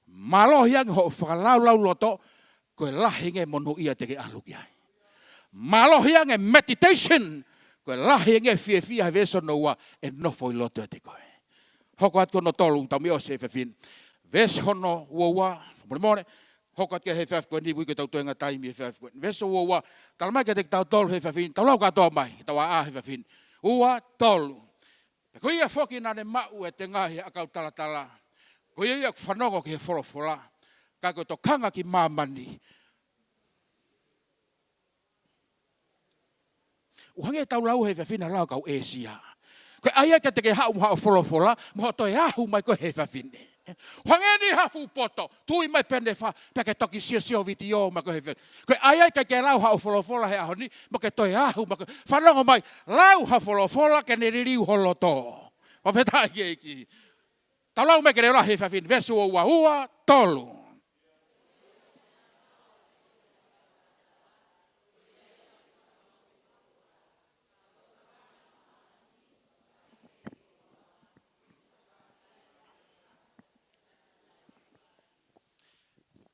Malohi ang ho whakalau loto koe lahinge monu ia te ke aluki ai. Malohiang e meditation. Koe lahiang e fia he veso noua e nofo i loto e te koe. Hoko at kono tolu tau mi o se fefin. Ves hono uoua. Mone. Hoko at ke he fef koe ni wike tau tuenga taimi he fef koe. Veso uoua. Tala mai ke te tau tolu he fefin. Tau lau katoa mai. Tau a he fefin. Ua tolu. Koe ia foki nane mau e te ngahi a kau tala. Koe ia whanoko ke he folofola. Kako to kanga ki mamani. Uhange tau lau he whawhina lau kau Asia. Koe aia ka te ke hau mha o wholofola, mha toi ahu mai koe he whawhine. Uhange ni hafu poto, tui mai pene wha, peke toki sio viti o ma koe he whawhine. Koe aia ka ke lau hau wholofola he aho ni, ma ke toi ahu ma koe. Whanongo mai, lau hau wholofola ke ne ririu holoto. Whawhetai ke iki. Tau lau me ke reola he whawhine, vesu o ua tolu.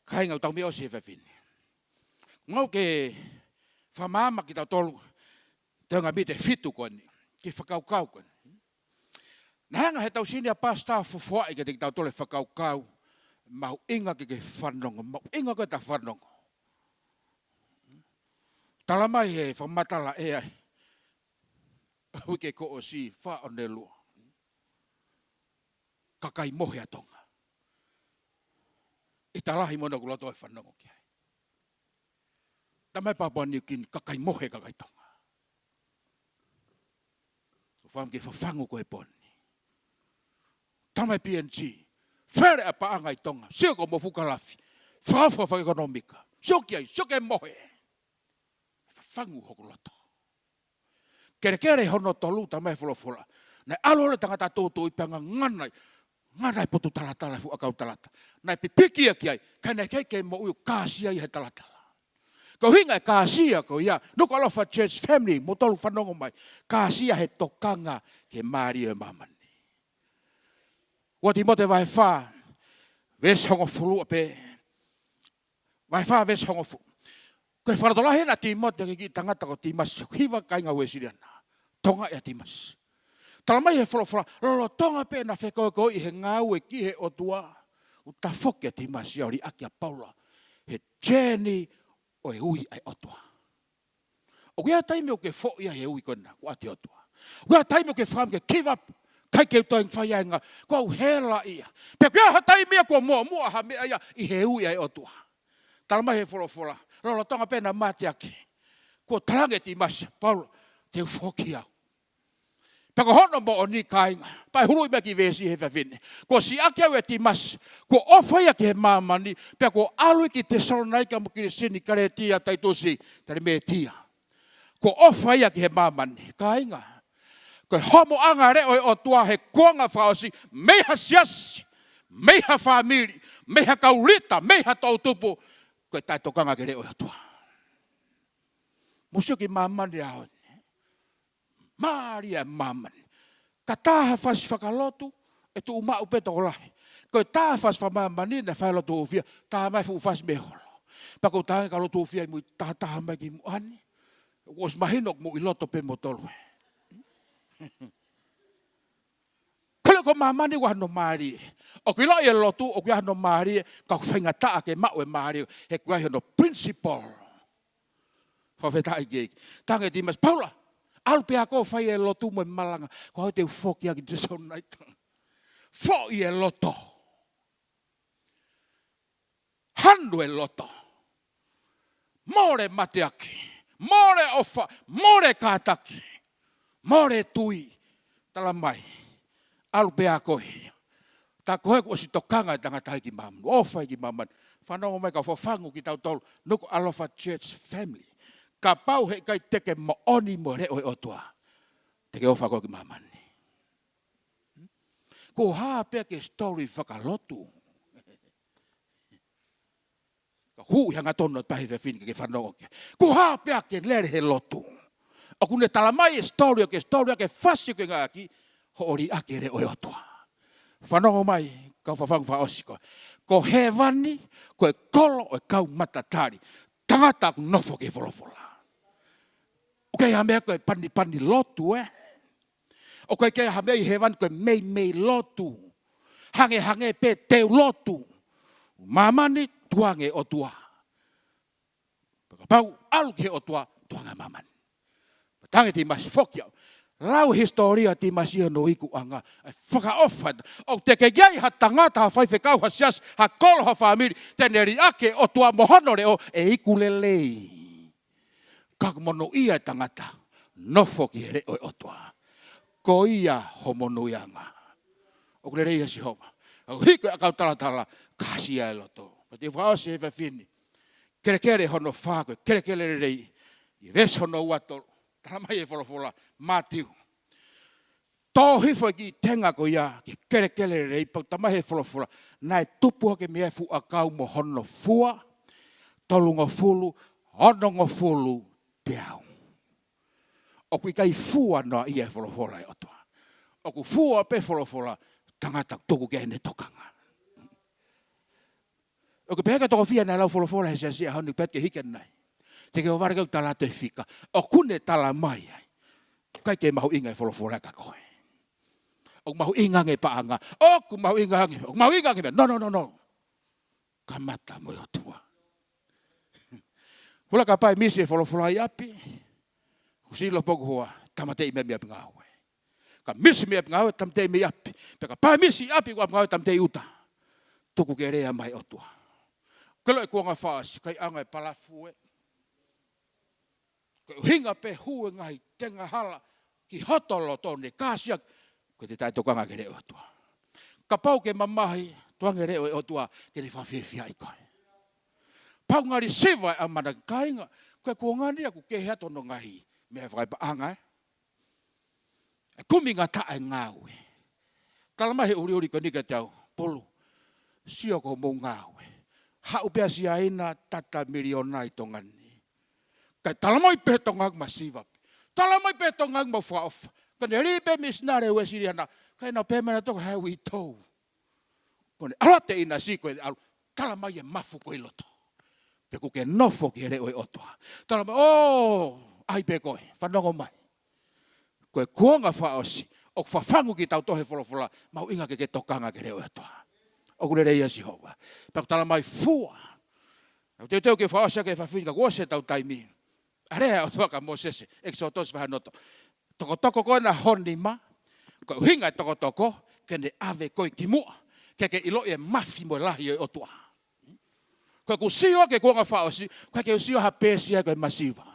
Kai ngau tau mi o se whawhine. Ngau ke whamama ki tau tolu, te ngā mi te whitu koni, ki whakaukau koni. Nahanga he tau sini a pasta fufuai ke te tau tolu whakaukau, mau inga ke whanongo, mau inga ke ta whanongo. Talamai he whamatala e ai, uke ko o si wha o ne lua. Kakai mohe atonga. I talahi mona ku loto e whanongo ki ai. Tamai papa ni kin kakai mohe kakai tonga. So wham ke whafangu ko e poni. Tamai PNG. Where a paanga i tonga. Sio ko mo fukalafi. Whawha wha ekonomika. Sio ki ai, sio ke mohe. fangu hokuloto. Kere hono tolu ta mai folofola. Nai alole tangata toto ipanga nganai potu talatala fu akau talata. Nai pipikia kiai kana keke mo uyu kasia i he talatala. Ko hinga kasia ko ia no ko alofa church family mo tolu fanongo mai. Kasia he tokanga ke Maria mamani. Wati mote vai fa ves hongo fulu ape. Vai fa ves hongo fu. Ko e whanatola hena Timote ki tangata ko Timas hiwa kainga wesiriana. Tonga ya Timas. Tala mai he wholofora, lolo tonga pe na whekoko i he ngau e ki he otua. U ta whoke Timas yauri aki a Paula. He tjeni o e ui ai otua. O kia taimi o ke fo ia he ui kona, ko ati otua. O kia taimi o ke wham ke give up. Kai ke utoing whaiainga, ko au hela ia. Pe kia ha taimi a ko mua ha mea ia i he ui ai otua. Tala mai he wholofora. Lolo tonga pena mati aki. Ko talange Timas, Paula, te ufoki au. Pako hono mo o ni kainga. Pai hului meki vesi he vavine. Ko si aki au e Timas. Ko ofai aki he mamani. Pako alui ki te salonaika mo kiri sini kare tia tai tosi. Tari me tia. Ko ofai aki he mamani. Kainga. Ko homo anga re oi o tua he kuanga whaosi. Meha siasi. Meha famili. Meha kaurita. Meha tautupu. Ko tai tokanga ke re oi o tua. Musio ki mamani a honi. Maria maman. Ka taha fas whakalotu, e tu uma upeto o lahi. Ko taha fas whamamani na whailotu ufia, taha mai fu fas meholo. Pako taha ka lotu ufia i mui taha mai ki muani. Os mahinok mu i loto pe motolwe. Kale ko mamani wahano Maria. O ki lo i lotu, o ki wahano Maria, ka whainga taa ke mau e Maria, he kua hano principal. Whawheta i geiki. Tange Timas, Paula, alpe ako fai e lotu mo malanga. Ko hau te ufoki aki te saunaika. Fo i e loto. Handu e loto. More mate aki. More ofa. More kātaki. More tui. Tala mai. Alpe ako hi. Ta koe ko si tokanga tangata ki mamu. Ofa ki maman. Whanau mai ka whafangu ki tau tolu. Nuku Alofa Church family. Ka pau he kai teke mo oni mo re oi otua. Teke ofa ko ki mamani. Ko haa pia ke story whakalotu. Ka hu hanga tono pahi ve fin ke whanau ke. Ko haa pia ke lere he lotu. O kune talamai story ke fasi ke ngaki. Ho ori ake re oi otua. Whanau mai ka whawhangu whaosiko. Ko he wani, ko e kolo o e kau matatari. Tangata ku nofo ke wholofola. Okay, hame ko pani lotu Okay, ke hame hewan ko mei lotu. Hange pe teu lotu. Mamani tuange o tua. Pau alu ke o tua tuanga mamani. Tange Timas fokia. Lau historia Timas no iku anga. Whaka ofad. O te ke gai ha tangata ha whai whekau ha sias ha kolo ha whamiri. Teneri ake o tua mohonore o e iku lelei. Kakamono ia tangata, nofo ki here oi otua. Ko ia homono ianga. O kule reia si homa. O hiko akau talatala, kasia e loto. Pati whaosi hewa fini. Kere hono whako, kere rei. I ves hono uatolo. Taramai e wholofola, Matiu. Tō hifo ki tenga ko ia, ki kere rei. Tamahi e wholofola. Nai tupua ke mea fu akau mo hono fua. Tolungo fulu, honongo fulu. Teau. O kui kai fua noa ia wholofola e otua. O ku fua pe wholofola tangata tuku ke ene tokanga. O ku peheka toko fia nai lau wholofola he sia hanu petke hiken nai. Te ke o varikau talato e fika. O kune tala mai ai. Kai ke mahu inga e wholofola ka koe. O mahu inga nge paanga. O ku mahu inga nge. O mahu inga nge. No. Kamata mo otua. Hula ka pai misi e wholofola i api. Kusilo poku hoa, tamatei me mea pingawe. Ka misi mea pingawe, tamatei me api. Peka pai misi api kua pingawe, tamatei uta. Tuku ke rea mai otua. Kelo e kuanga whaasi, kai anga e palafue. Kai hinga pe hue ngai, tenga hala, ki hotolo tone, kasia. Kai te tai tokanga ke rea otua. Ka pau ke mamahi, tuange rea otua, ke ne whawhiawhia i kai. Pau ngari siwa e amana kainga, Koe kuangani aku kehea tono ngahi. Mea whakai paanga e. E kumi ngā tae ngāwe. Talama he uri ka nika tau. Polo. Sio ko mou ngāwe. Hau pia si aina tata milionai tongani. Kai talamai pe tongang masiva. Talamai pe tongang mau whaofa. Kane ripe misnare ue siri ana. Kai na pe mena toka hau i tau. Kone arate ina si koe alu. Talamai e mafu koe loto. Pe kuke nofo ki here oi otoa. Talamai, ai pe koe. Whanongo mai. Koe kuonga whaosi. O whafangu ki tau tohe wholofola. Mau inga ke tokanga ki here oi otoa. O kure reia si hoa. Paku talamai fua. Te teo ke whaosia ke whawhinika kuose tau taimi. Area o toa ka Mosese. Exodus whanoto. Toko koe na honima. Koe uhinga toko. Kene ave koe ki mua. Ke ilo e mafi mo lahi oi otoa. Koe ku sio ke kuonga whaosi. Koe ke usio ha pesia koe masiva.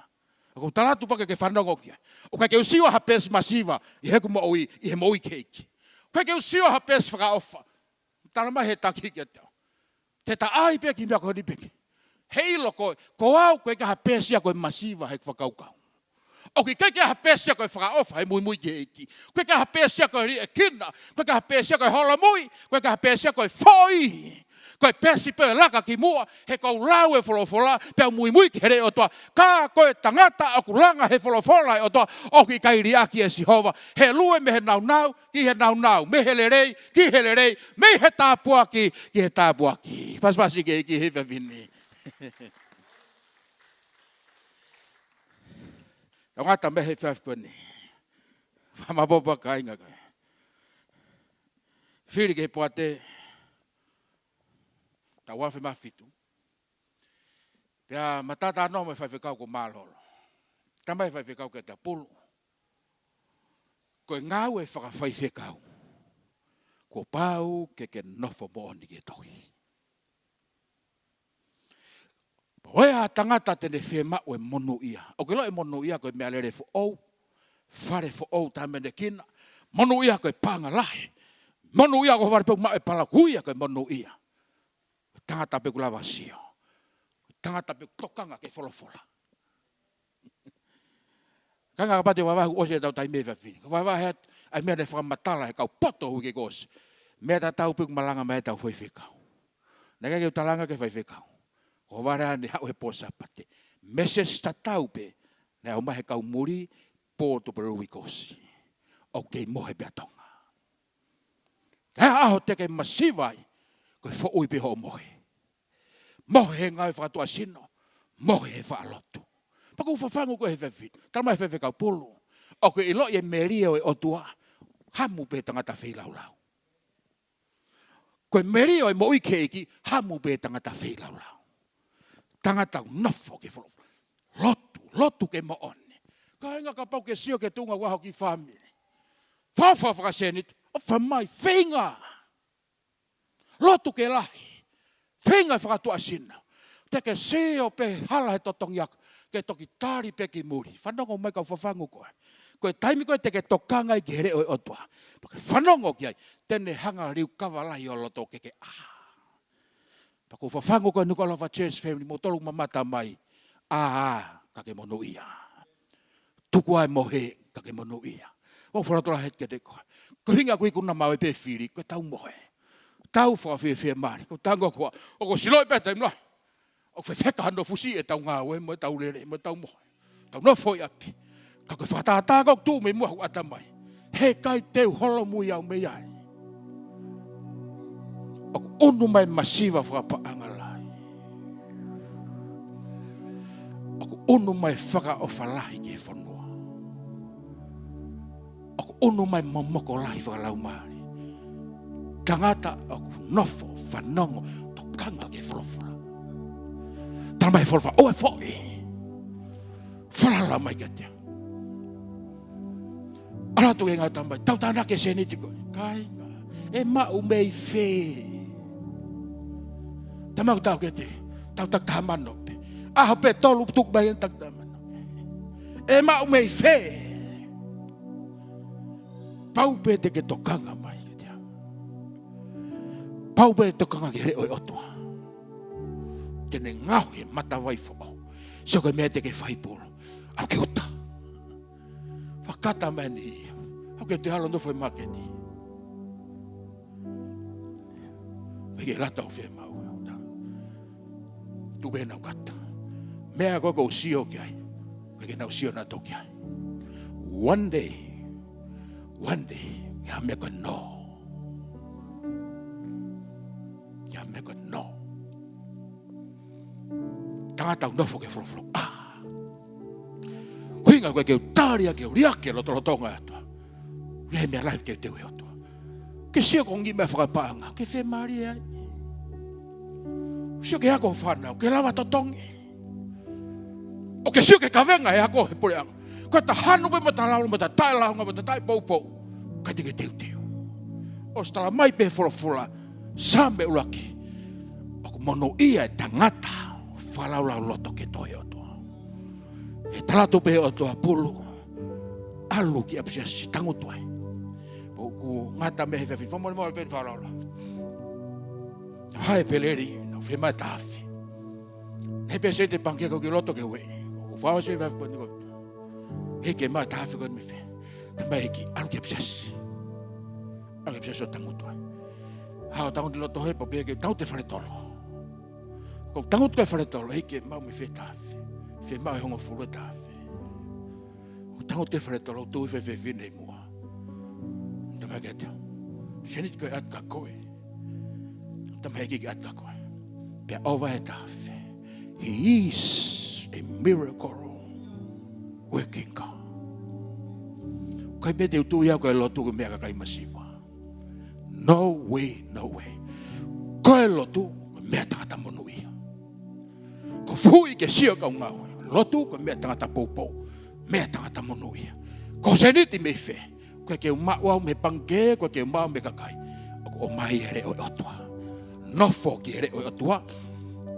Ko talatu pa ke whanongo kia. O koe ke usio ha pes masiva. I heku mo oi. I he mo oi keiki. Koe ke usio ha pes whakaofa. Talama he taki kia teo. Te ta ai pe ki mea koe ni peki. Heilo koe. Ko au koe ka ha pesia koe masiva he whakaukau. O ki kei ka ha pesia koe whakaofa he mui keiki. Koe ka ha pesia koe ri e kina. Koe ka ha pesia koe hola mui. Koe ka ha pesia koe foi. Koe pesi pe laka ki mua, he kou lau e wholofola, pe mui ki here o toa. Ka koe tangata aku langa he wholofola e o toa, o ki kairi aki e sihova. He lue me he nau, ki he nau. Me he lerei, ki he lerei, me he tāpua ki he tāpua ki. Paspasi ke ki he vini. Ka ngata me he whafkoni. Whamapopa ka inga koe. Whiri ke poate, ta wafe mafitu. Pea matata no me whaiwhekau ko mālolo. Tamai whaiwhekau ke ta pulu. Koe ngau e whakawhaiwhekau. Ko pau ke nofo mooni ke tohi. Oe a tangata tene whema o e monu ia. O ke lo e monu ia koe mea lere fo ou. Whare fo ou tamene kina. Monu ia koe panga lahe. Monu ia ko whare pau ma e palakuia koe monu ia. Tangata pe kulawa sio. Tangata pe tokanga ke wholofola. Kanga kapate wawahu ose tau tai mewa whini. Wawahe ai mea ne whakamatala he kau poto hui ke kose. Mea ta tau pe kumalanga mea tau whaiwhekau. Neka ke utalanga ke whaiwhekau. Ko warea ne hau he posa pate. Meses ta tau pe. Ne au mahe kau muri poto pe ruhi kose. O kei mohe pia tonga. Kea aho teke masivai. Koe fo ui pe ho mohe. Mohe ngai whakatua sino. Mohe whaalotu. Pako whafangu koe he whewhit. Talma he whewhekau pulu. O koe ilo e meria o e otua. Hamu pe tangata whilaulau. Koe meria o e moi keiki. Hamu pe tangata whilaulau. Tangata nofo ke wholofu. Lotu ke mo one. Kainga ka pau ke sio ke tunga waho ki whamiri. Whawha whakasenit. O whamai whenga. Lotu ke lahi. Whenga whakatua sina. Teke seo pe hala he totongiak. Ke toki tari pe ki muri. Whanongo mai kau whafangu koe. Koe taimi koe teke tokanga i ke here o otua. Whanongo ki ai. Tene hanga riu kawalahi o loto keke. Pako whafangu koe nukola wa church family. Mo tolu mamata mai. Kake monu ia. Tuku ai mohe. Kake monu ia. O wharatora het ke te koe. Ko hinga kui kuna mau e pe whiri. Koe tau mohe. Tau whawhewhia mari. Ko tango koa. O ko siloi pētai mla. O whai wheka hano fusi e tau ngāwe. Mo tau lere. Mo tau mohe. Tau no foi api. Ka koe whakataataka o tū me mua hu atamai. He kai teu holo mui au me ai. O ko unu mai masiva whakapaanga lai. O ko unu mai whaka o whalahi ke whanua. O ko unu mai momoko lahi whakalau mari. Tangata aku nofo whanongo tokanga ke wholofola. Tana mai wholofola, o e whoi. Whalala mai katea. Aratu e ngā tamai, tau tāna ke seniti koe. Kainga, e mau mei whē. Tamau tau ke te, tau tak tāmano pe. Aho pe tolu tuk mai tak tāmano pe. E mau mei whē. Pau pe te ke tokanga mai. Pau pe tokanga ke re oi otua. Tene ngau he matawai fo. So koe mea te ke whaipolo. Au ke uta. Whakata mani. Au ke te halo no whai maketi. Weke lata o whai mau. Tu bena o kata. Mea koko usio ki ai. Weke na usio na toki ai. One day, ya mea koe no. Ya mea koe no. Tangata u nofo ke floflo. Kuinga koe ke utaria ke uriake lo tolotonga atua. Ia mea lai ke teu atua. Ke sio kongi mea whakapaanga. Ke whe maari ai. Sio ke ako whanau. Ke lawa totongi. O ke sio ke kawenga e ako he pureanga. Koe ta hanu pe ma ta laulu ma ta tai launga ma ta tai poupou. Kai te ke teu teu. O stala mai pe flofula. Sambe ulaki. Aku mono ia e tangata. Whalaulau loto ke toi o toa. E talato pe o toa pulu. Alu ki apsia si tangu tuai. Ku ngata me he whewhi. Whamoni mora pe whalaula. Hae peleri. Nau whemai tawhi. He pe se te pankia ko ki loto ke wei. Ku whawa se whewhi poni ko. He ke mai tawhi ko mi whe. Tamai heki. Alu ki apsia si. Alu ki apsia si o tangu tuai. Hao tangu ti loto he po pe ke tau te whare tolo. Ko tangut koe whare tolo, hei ke mau mi whe tawhi. Whe mau e hongo furu e tawhi. Ko tangut koe whare tolo, tui whe whine i mua. Tamai ke teo. Senit koe atka koe. Tamai ke atka koe. Pea owa e tawhi. He is a miracle working God. Koe me teo tui au koe lotu koe mea kakai masiwa. No way, no way. Koe lotu koe mea tangata monu ia. Ko fui ke sio ka ngau. Lotu ko mea tangata poupou. Mea tangata monu ia. Ko seniti me fe. Ko ke umau me pange, ko ke umau me kakai. O mai ere o otua. Nofo ki ere o otua.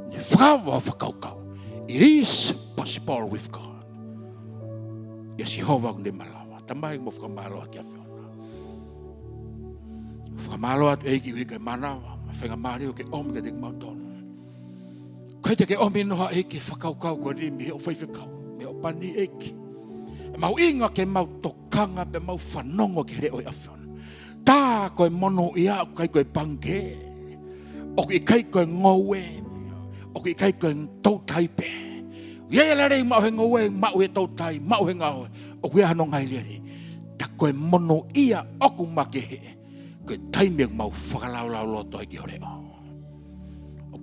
Ni whawa whakaukau. It is possible with God. Yes, Jehovah ne malawa. Tamai mo whakamaloa ki a whiona. Whakamaloa tu eiki wika manawa. Whakamari o ke omga dek mautonu. Koe te ke omi noha eke whakaukau ko ni me o whaiwhakau, me o pani eke. Mau inga ke mau tokanga pe mau whanongo ke reo i awhiona. Tā koe mono ia o kai koe pange, o ki kai koe ngowe, o ki kai koe tautaipe. Ia ia rei mau he ngowe, mau he tautai, mau he ngawe, o ki hano ngai leri. Tā koe mono ia oku makehe, koe taimeg mau whakalaulau loto i ki o reo.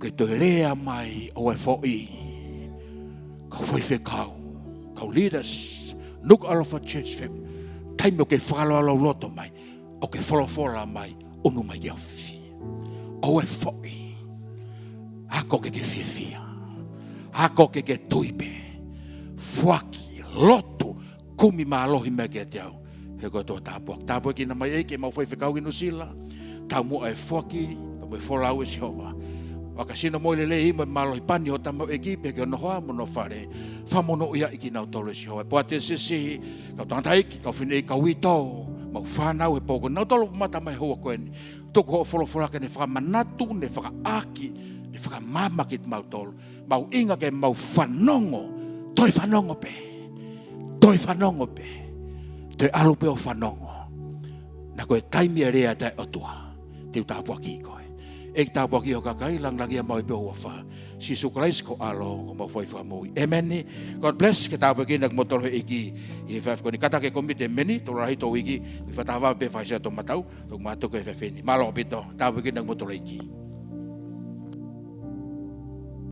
Ke toi rea mai o e fōi. Kau whaiwhekau. Kau leaders. Nuk alofa church family. Taime o ke whakaloalo loto mai. O ke wholofola mai. Unu mai iawhi. O e fōi. Hako ke whiawhia. Hako ke tuipe. Fuaki. Loto. Kumi maa alohi mea ke te au. He koe tō tāpuak. Tāpuak ina mai eike mau whaiwhekau inu sila. Tau mua e fuaki. Tau mua e wholau e sihoa. Waka sino mo le lei mo malo pani o tamo ekipe ke no hoa mo no fare fa mo no ia iki na tolo si hoa poate se ka tanta iki ka fine ka wito mo fa na e pogo no tolo mata mai ho ko en to ko folo fola ke ne fa manatu ne fa aki ne fa mama kit mau tolo mau inga ke mau fanongo toi fanongo pe te alu pe o fanongo na ko taimi area ta otua te ta po aki ko e ta po ki o kakai lang langia mau pe o fa si su Christ ko alo mo foi fa mo amen God bless ke ta po ki nak motor iki e fa ko ni kata ke komite meni to rahi to iki fa ta va pe fa sa to matau to mato ke fa feni malo pito ta po ki nak motor iki